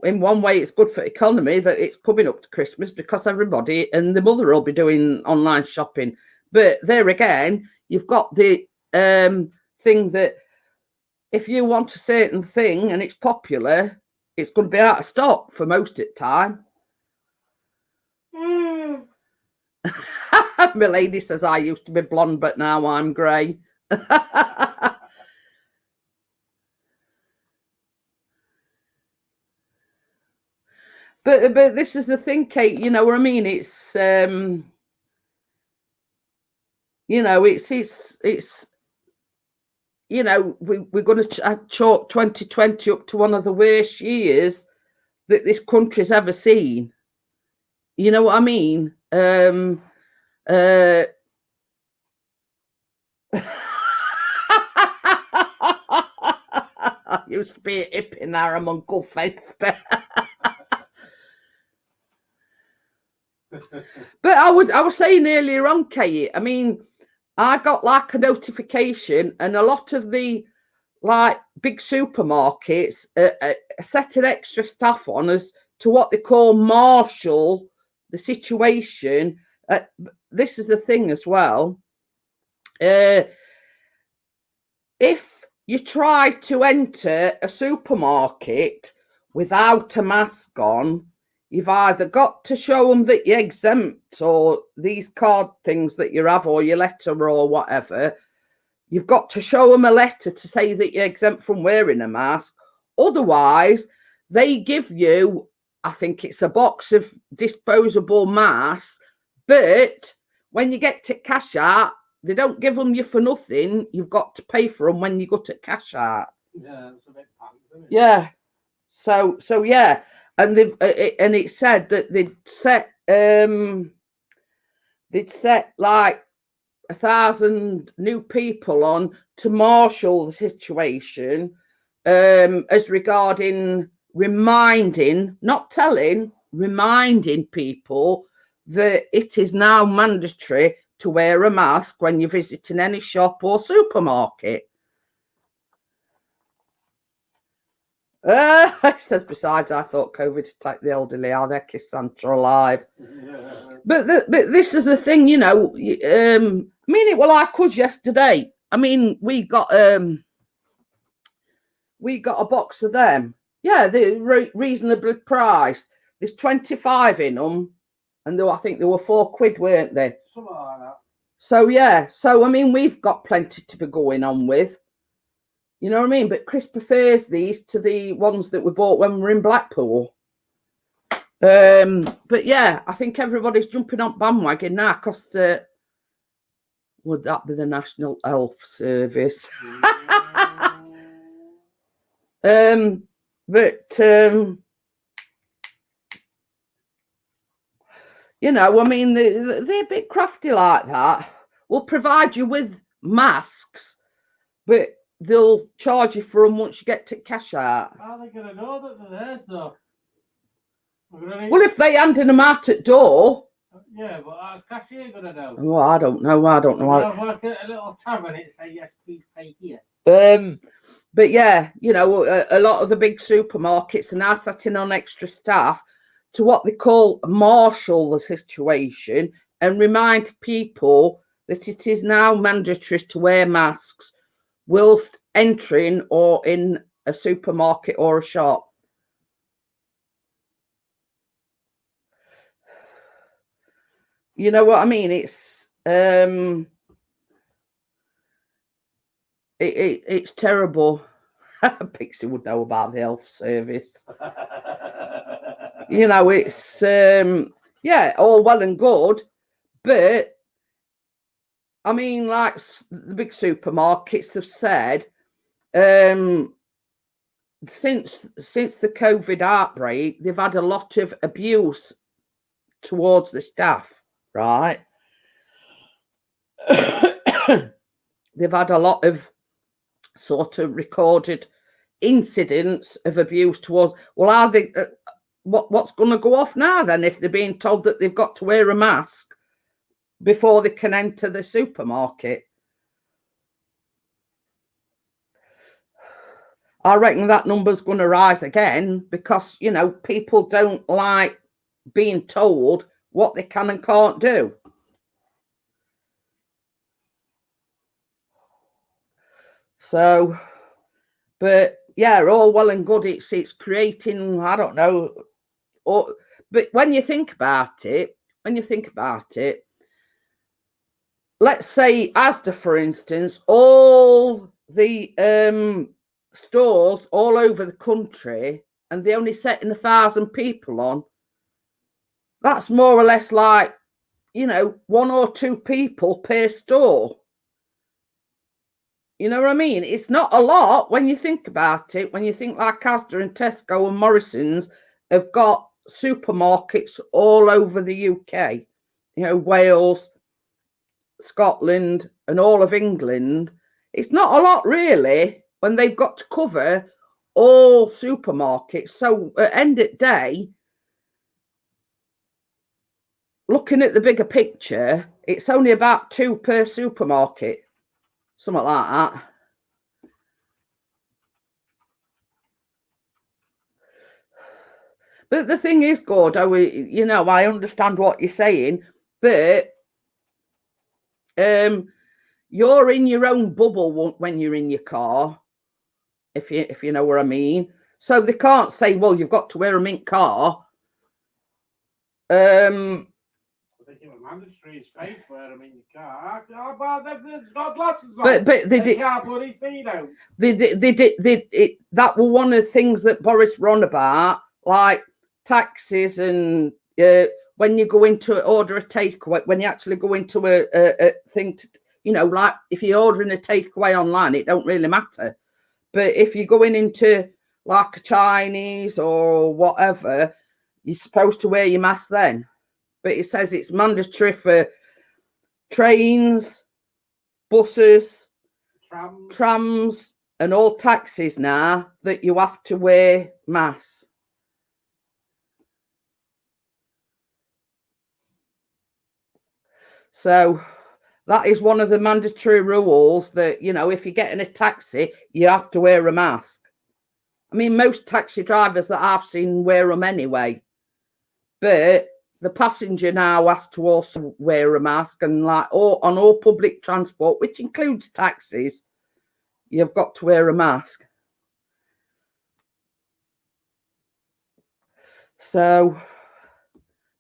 in one way it's good for economy that it's coming up to Christmas because everybody and the mother will be doing online shopping. But there again, you've got the thing that if you want a certain thing and it's popular, it's going to be out of stock for most of the time. My lady says I used to be blonde, but now I'm grey. But this is the thing, Kate. You know what I mean? It's you know, it's you know, we're going to chalk 2020 up to one of the worst years that this country's ever seen. You know what I mean? I used to be a hippie, now I'm Uncle Fester. But I was saying earlier on, Kate, I mean, I got like a notification, and a lot of the like big supermarkets are setting extra staff on as to what they call marshal the situation. This is the thing as well. If you try to enter a supermarket without a mask on, you've either got to show them that you're exempt or these card things that you have or your letter or whatever. You've got to show them a letter to say that you're exempt from wearing a mask. Otherwise, they give you, I think it's a box of disposable masks, but when you get to cash out, they don't give them you for nothing. You've got to pay for them when you go to cash out. Yeah, it's a bit pants, isn't it? Yeah. So yeah. And it said that they'd set like 1,000 new people on to marshal the situation, as regarding reminding, not telling, reminding people that it is now mandatory to wear a mask when you're visiting any shop or supermarket. I said, besides, I thought COVID attacked the elderly. Are they kiss Santa alive? Yeah. But this is the thing, you know. I mean, it was like us yesterday. I mean, we got a box of them. Yeah, they're reasonably priced. There's 25 in them, and I think they were £4, weren't they? Something like that. So yeah, so I mean, we've got plenty to be going on with. You know what I mean? But Chris prefers these to the ones that we bought when we were in Blackpool. But yeah, I think everybody's jumping on bandwagon now because would that be the National Health Service? You know, I mean, they're a bit crafty like that. We'll provide you with masks, but they'll charge you for them once you get to cash out. How are they going to know that they're there, though? Well, if they handing them out at door. Yeah, but how's cashier going to know? Oh, I don't know. Have like a little tab and it say, yes, please pay here. But yeah, you know, a lot of the big supermarkets are now setting on extra staff to what they call marshal the situation and remind people that it is now mandatory to wear masks whilst entering or in a supermarket or a shop. You know what I mean? It's it's terrible. Pixie would know about the health service. You know, it's yeah, all well and good, but I mean, like the big supermarkets have said, since the COVID outbreak, they've had a lot of abuse towards the staff, right? They've had a lot of sort of recorded incidents of abuse towards. Well, are they? What's going to go off now then if they're being told that they've got to wear a mask before they can enter the supermarket? I reckon that number's going to rise again because, you know, people don't like being told what they can and can't do. So, but yeah, all well and good. It's creating, I don't know, but when you think about it, let's say Asda, for instance, all the stores all over the country, and they only setting 1,000 people on. That's more or less like, you know, 1 or 2 people per store. You know what I mean? It's not a lot when you think about it. When you think like Asda and Tesco and Morrison's have got supermarkets all over the UK, you know, Wales, Scotland, and all of England. It's not a lot really when they've got to cover all supermarkets. So at end of day, looking at the bigger picture, it's only about 2 per supermarket. Something like that. But the thing is, Gordo, you know, I understand what you're saying, but you're in your own bubble when you're in your car, if you know what I mean. So they can't say, well, you've got to wear them in car. I think it was mandatory space wear them in your car. They've got glasses on. But they can't bloody see them. That were one of the things that Boris ran about, like taxis and when you go into order a takeaway, when you actually go into a thing to, you know, like if you're ordering a takeaway online, it don't really matter. But if you're going into like a Chinese or whatever, you're supposed to wear your mask then. But it says it's mandatory for trains, buses, trams, and all taxis now that you have to wear masks. So that is one of the mandatory rules that, you know, if you get in a taxi, you have to wear a mask. I mean, most taxi drivers that I've seen wear them anyway. But the passenger now has to also wear a mask, and like on all public transport, which includes taxis, you've got to wear a mask. So,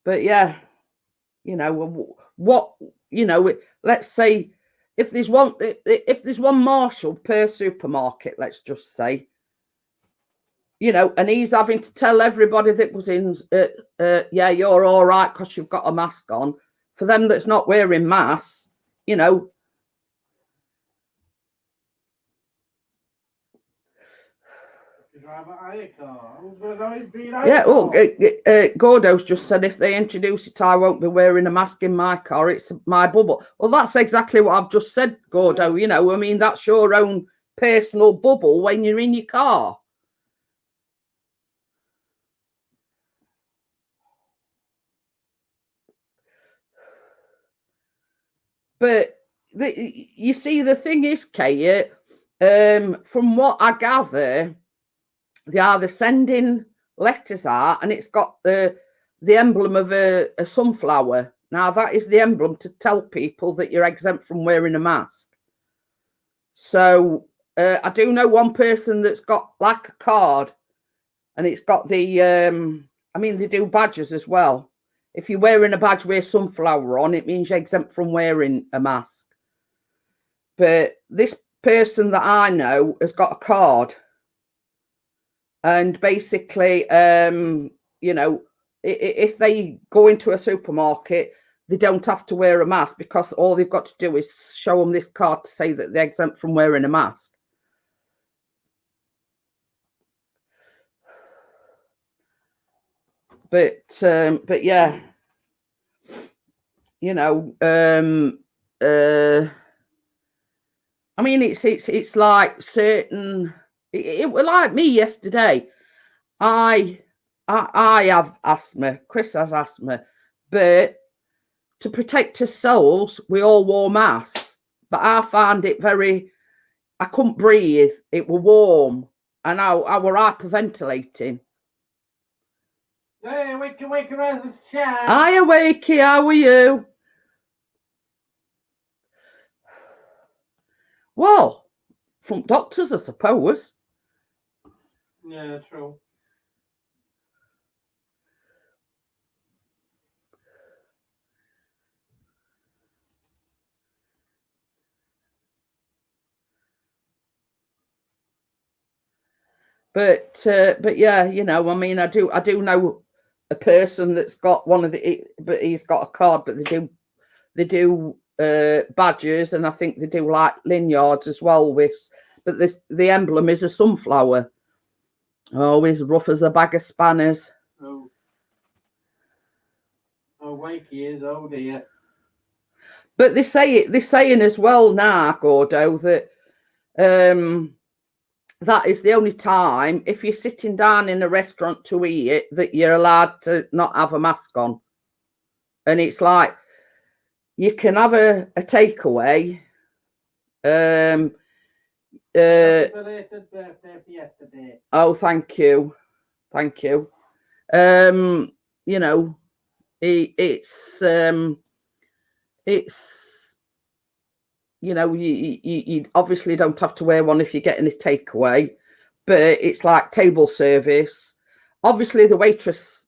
but yeah, you know, what, you know, let's say if there's one marshal per supermarket, let's just say, you know, and he's having to tell everybody that was in, yeah, you're all right because you've got a mask on. For them that's not wearing masks, you know. Yeah, well, Gordo's just said if they introduce it, I won't be wearing a mask in my car. It's my bubble. Well, that's exactly what I've just said, Gordo. You know, I mean, that's your own personal bubble when you're in your car. But you see, the thing is, Kate, from what I gather, they either sending letters out and it's got the emblem of a sunflower. Now, that is the emblem to tell people that you're exempt from wearing a mask. So I do know one person that's got like a card, and it's got the, I mean, they do badges as well. If you're wearing a badge with a sunflower on, it means you're exempt from wearing a mask. But this person that I know has got a card. And basically, you know, if they go into a supermarket, they don't have to wear a mask because all they've got to do is show them this card to say that they're exempt from wearing a mask. But yeah, you know, I mean, it's like certain. It was like me yesterday. I have asthma. Chris has asthma, but to protect ourselves, we all wore masks. But I found it very. I couldn't breathe. It was warm, and I were hyperventilating. Hey, wakey, rise and shine. Hiya, Wakey, how are you? Well, from doctors, I suppose. Yeah, true. But yeah, you know, I mean, I do know a person that's got one of the, but he's got a card, but they do badges, and I think they do like lanyards as well with, but the emblem is a sunflower. Always rough as a bag of spanners. Oh, Wakey is, oh dear. But they're saying as well now, Gordo, that that is the only time, if you're sitting down in a restaurant to eat, that you're allowed to not have a mask on. And it's like, you can have a takeaway. Belated birthday for yesterday. Oh, thank you. You know, it's you know, you obviously don't have to wear one if you're getting a takeaway, but it's like table service. Obviously, the waitress,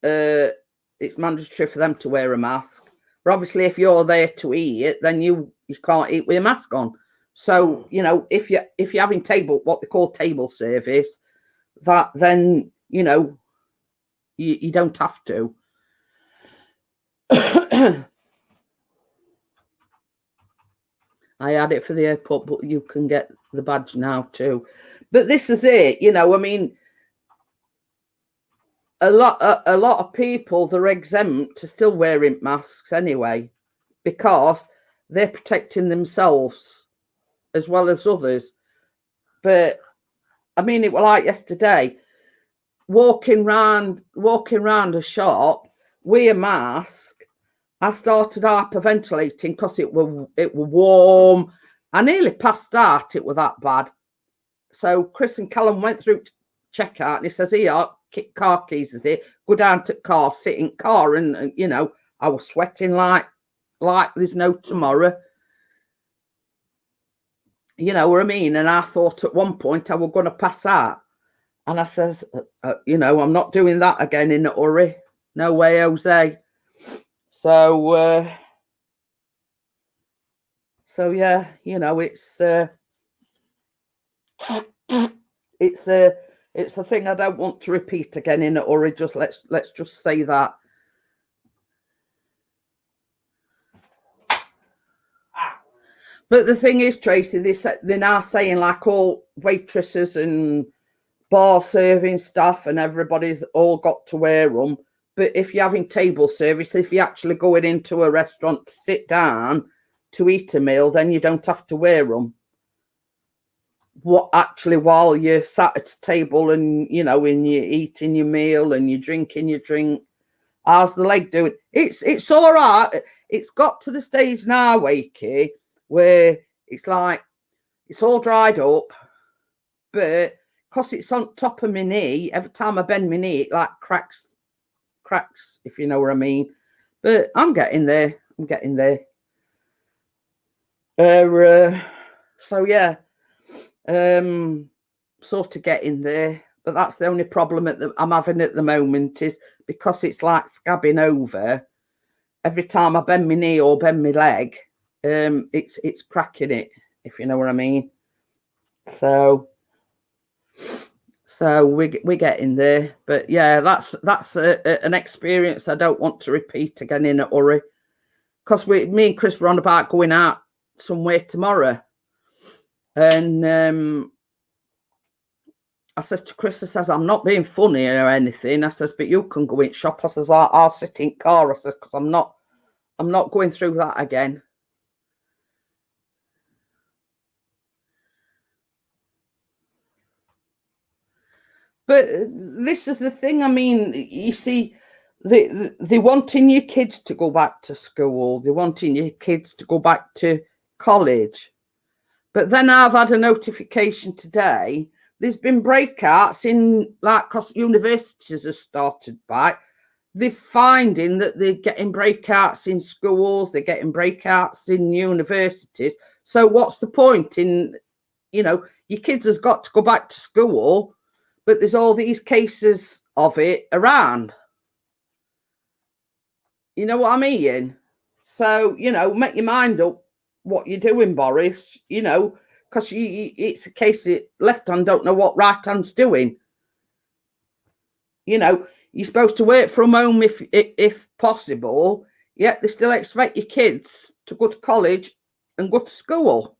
it's mandatory for them to wear a mask. But obviously, if you're there to eat it, then you can't eat with a mask on. So, you know, if you're having what they call table service, that then, you know, you don't have to. I had it for the airport, but you can get the badge now too. But this is it, you know, I mean, a lot of people, they're exempt to still wearing masks anyway, because they're protecting themselves as well as others. But I mean, it was like yesterday, walking round a shop with a mask, I started hyperventilating because it were warm. I nearly passed out. It was that bad. So Chris and Callum went through to check out, and he says, "Here, car keys is it? Go down to car, sit in car," and you know, I was sweating like there's no tomorrow. You know what I mean? And I thought at one point I was going to pass out. And I says, you know, I'm not doing that again in a hurry. No way, Jose. So yeah, you know, it's a thing I don't want to repeat again in a hurry. Just let's just say that. But the thing is, Tracy, they're now saying like all waitresses and bar serving staff and everybody's all got to wear them. But if you're having table service, if you're actually going into a restaurant to sit down to eat a meal, then you don't have to wear them. What actually, while you're sat at a table and, you know, and you're eating your meal and you're drinking your drink, how's the leg doing? It's all right. It's got to the stage now, Wacky, where it's like it's all dried up, but because it's on top of my knee, every time I bend my knee, it like cracks, if you know what I mean. But I'm getting there. So yeah, sort of getting there. But that's the only problem I'm having at the moment, is because it's like scabbing over. Every time I bend my knee or bend my leg, it's cracking it, if you know what I mean. So we're getting there. But yeah, that's an experience I don't want to repeat again in a hurry, because me and Chris were on about going out somewhere tomorrow, and I says to Chris, I says, I'm not being funny or anything. I says, but you can go in shop. I says, I'll sit in car. I says, because I'm not going through that again. But this is the thing. I mean, you see, they're wanting your kids to go back to school. They're wanting your kids to go back to college. But then I've had a notification today. There's been breakouts in, like, because universities have started back. They're finding that they're getting breakouts in schools. They're getting breakouts in universities. So what's the point in, you know, your kids has got to go back to school, but there's all these cases of it around. You know what I mean? So, you know, make your mind up what you're doing, Boris, you know, because it's a case that left hand don't know what right hand's doing. You know, you're supposed to work from home if possible, yet they still expect your kids to go to college and go to school.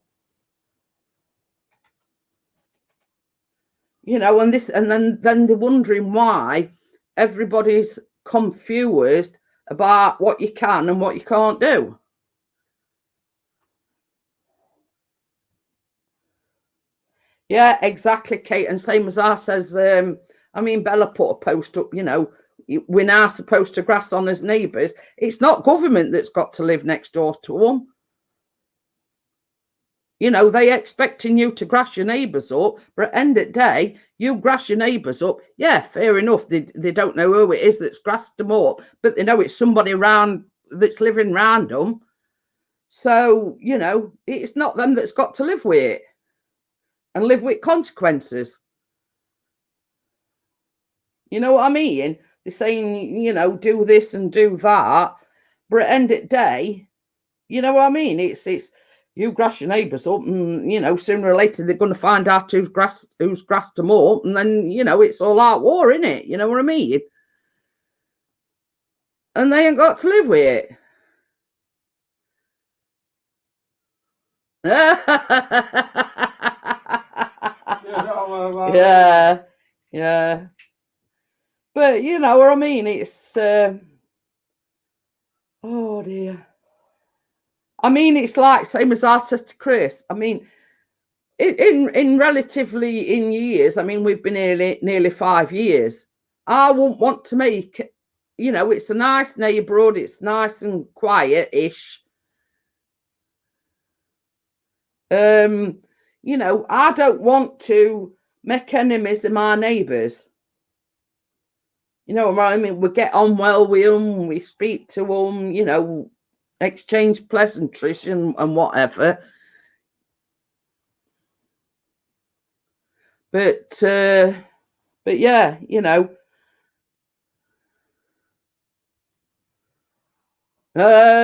You know, and then they're wondering why everybody's confused about what you can and what you can't do. Yeah, exactly, Kate. And same as I says, I mean, Bella put a post up, you know, we're now supposed to grass on as neighbours. It's not government that's got to live next door to them. You know, they expecting you to grass your neighbours up, but at the end of the day, you grass your neighbours up. Yeah, fair enough. They don't know who it is that's grassed them up, but they know it's somebody around that's living around them. So, you know, it's not them that's got to live with it and live with consequences. You know what I mean? They're saying, you know, do this and do that, but at the end of the day, you know what I mean? It's you grass your neighbours up, and you know, sooner or later they're going to find out who's grassed them up, and then, you know, it's all out war, isn't it? You know what I mean? And they ain't got to live with it. Yeah. But you know what I mean? It's oh dear. I mean, it's like same as I said to Chris. I mean, in relatively in years, I mean, we've been nearly 5 years. I wouldn't want to make you know, it's a nice neighbourhood. It's nice and quiet-ish. You know, I don't want to make enemies of my neighbours. You know what I mean? We get on well with them. We speak to them, you know, exchange pleasantries and whatever. But yeah, you know,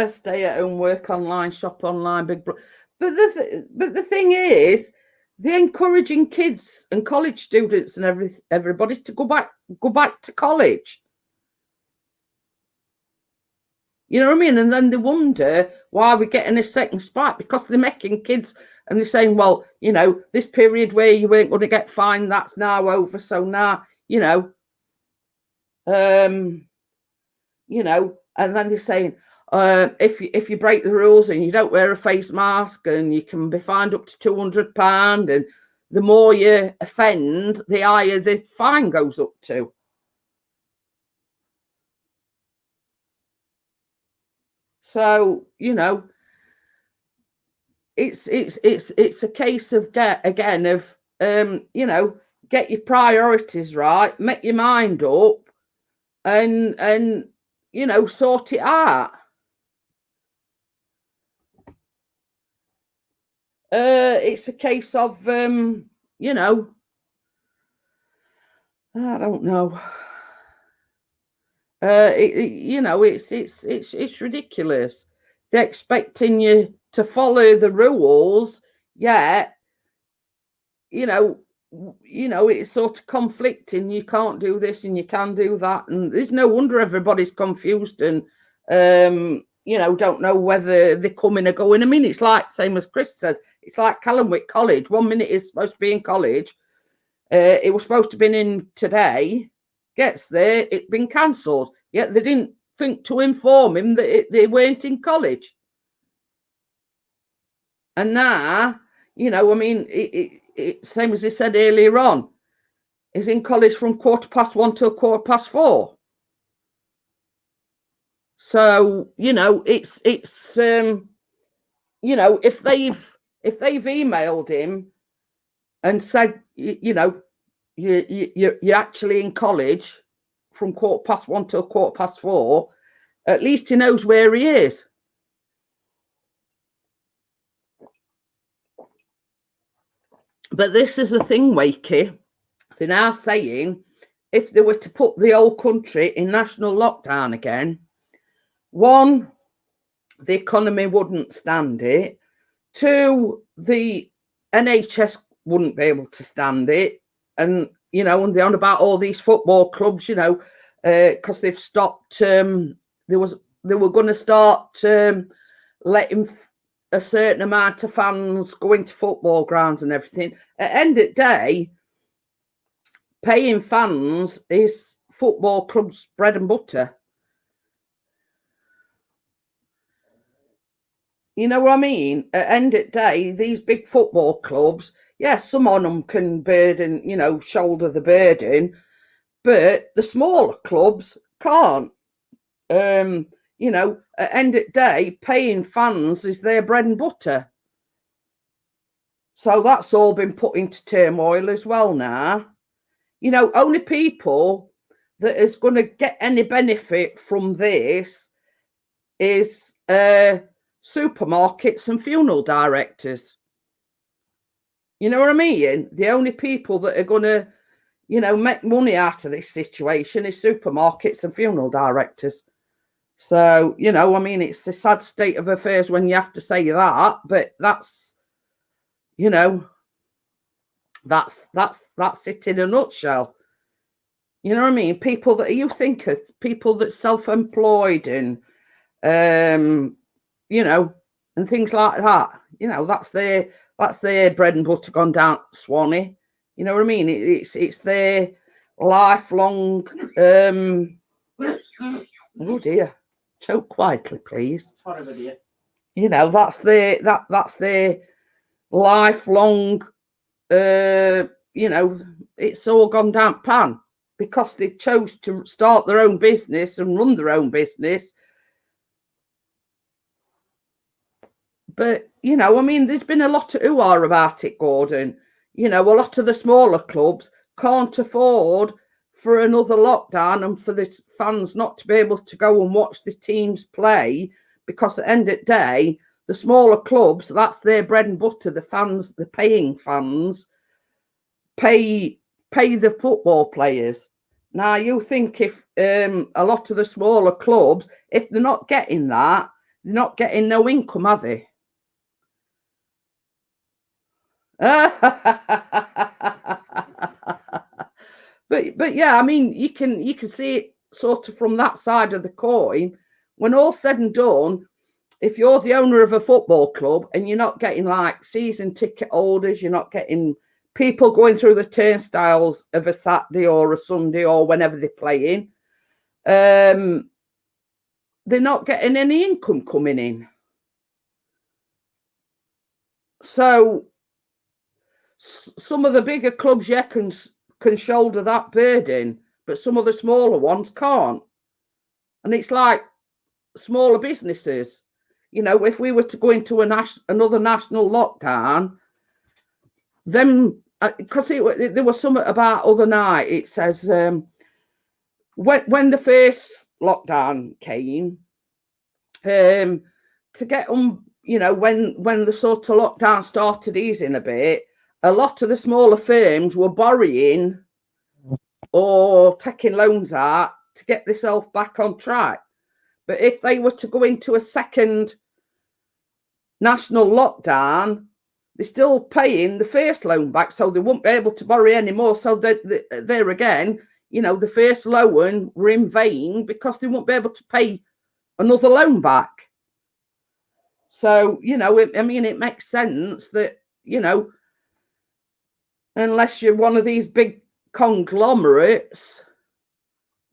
stay at home, work online, shop online, big bro. But the thing is, they're encouraging kids and college students and everybody to go back to college. You know what I mean? And then they wonder why we're getting a second spike, because they're making kids and they're saying, well, you know, this period where you weren't going to get fined, that's now over. So now, you know, and then they're saying, if you break the rules and you don't wear a face mask, and you can be fined up to £200, and the more you offend, the higher the fine goes up to. So, you know, it's a case of you know, get your priorities right, make your mind up, and you know, sort it out. It's a case of you know, I don't know. You know, it's ridiculous. They're expecting you to follow the rules, yet, you know, it's sort of conflicting. You can't do this and you can do that, and there's no wonder everybody's confused and you know, don't know whether they're coming or going. I mean, it's like, same as Chris said, it's like Callumwick College. 1 minute is supposed to be in college. It was supposed to have been in today. Gets there, it's been cancelled. Yet they didn't think to inform him that they weren't in college. And now, you know, I mean, same as he said earlier on, is in college from 1:15 to 4:15. So, you know, it's you know, if they've emailed him and said, you know, you're actually in college from 1:15 to 4:15, at least he knows where he is. But this is the thing, Wacky. They're now saying if they were to put the whole country in national lockdown again, one, the economy wouldn't stand it. Two, the NHS wouldn't be able to stand it. And, you know, and they're on about all these football clubs, you know, because they've stopped, they were going to start letting a certain amount of fans go into football grounds and everything. At the end of the day, paying fans is football clubs' bread and butter. You know what I mean? At the end of the day, these big football clubs, yes, some of them can burden, you know, shoulder the burden, but the smaller clubs can't. You know, at the end of the day, paying fans is their bread and butter. So that's all been put into turmoil as well now. You know, only people that is going to get any benefit from this is supermarkets and funeral directors. You know what I mean? The only people that are going to, you know, make money out of this situation is supermarkets and funeral directors. So, you know, I mean, it's a sad state of affairs when you have to say that, but that's, you know, that's it in a nutshell. You know what I mean? People that you think of, people that self-employed and, you know, and things like that. You know, that's their bread and butter gone down Swanee. You know what I mean? It's their lifelong. Oh dear, choke quietly, please. Sorry, dear. You know, that's their lifelong. You know, it's all gone down pan because they chose to start their own business and run their own business. But, you know, I mean, there's been a lot of hoo-ha about it, Gordon. You know, a lot of the smaller clubs can't afford for another lockdown and for the fans not to be able to go and watch the teams play, because at the end of the day, the smaller clubs, that's their bread and butter. The fans, the paying fans, pay the football players. Now, you think if a lot of the smaller clubs, if they're not getting that, they're not getting no income, are they? But yeah, I mean, you can see it sort of from that side of the coin. When all's said and done, if you're the owner of a football club and you're not getting like season ticket holders, you're not getting people going through the turnstiles of a Saturday or a Sunday or whenever they're playing, they're not getting any income coming in. So some of the bigger clubs, yeah, can shoulder that burden, but some of the smaller ones can't. And it's like smaller businesses. You know, if we were to go into another national lockdown, then, because there was something about other night, it says when the first lockdown came, to get you know, when the sort of lockdown started easing a bit, a lot of the smaller firms were borrowing or taking loans out to get themselves back on track. But if they were to go into a second national lockdown, they're still paying the first loan back, so they won't be able to borrow anymore. So there again, you know, the first loan were in vain because they won't be able to pay another loan back. So, you know, I mean, it makes sense that, you know, unless you're one of these big conglomerates,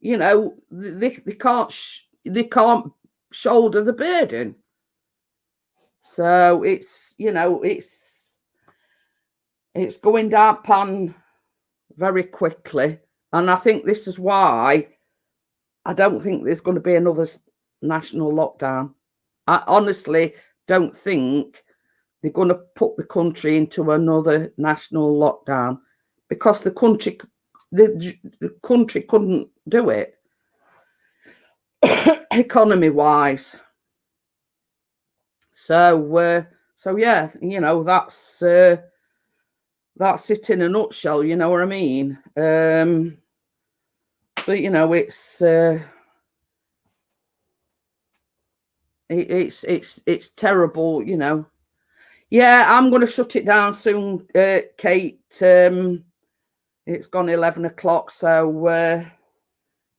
you know, they can't shoulder the burden. So it's, you know, it's going down pan very quickly. And I think this is why I don't think there's going to be another national lockdown. I honestly don't think they're going to put the country into another national lockdown, because the country couldn't do it economy wise. So yeah, you know, that's it in a nutshell. You know what I mean? But you know, it's terrible. You know. Yeah, I'm going to shut it down soon, Kate. It's gone 11 o'clock, so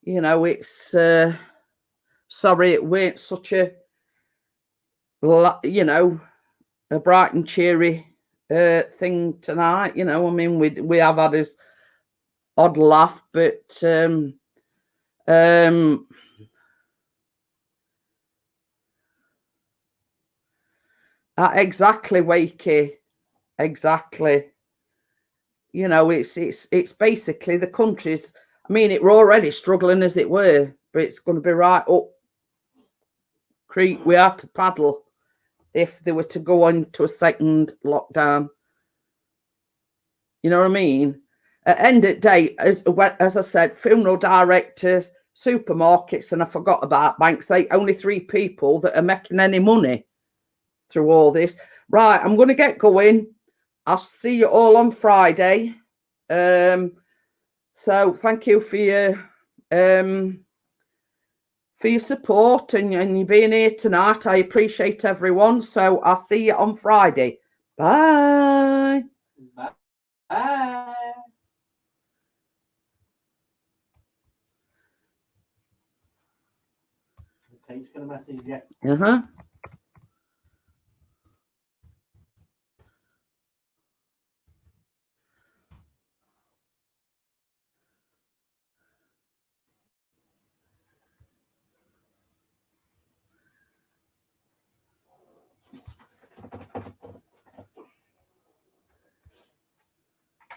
you know, it's sorry it weren't such a, you know, a bright and cheery thing tonight. You know, I mean, we have had this odd laugh, but exactly, Wacky, exactly. You know, it's basically the country's. I mean, it were already struggling as it were, but it's going to be right up creek we had to paddle if they were to go on to a second lockdown. You know what I mean? At the end of the day, as I said, funeral directors, supermarkets, and I forgot about banks, they only 3 people that are making any money through all this. Right, I'm going to get going. I'll see you all on Friday. So thank you for your support and you being here tonight. I appreciate everyone. So I'll see you on Friday. Bye. Bye. Kate's gonna message you.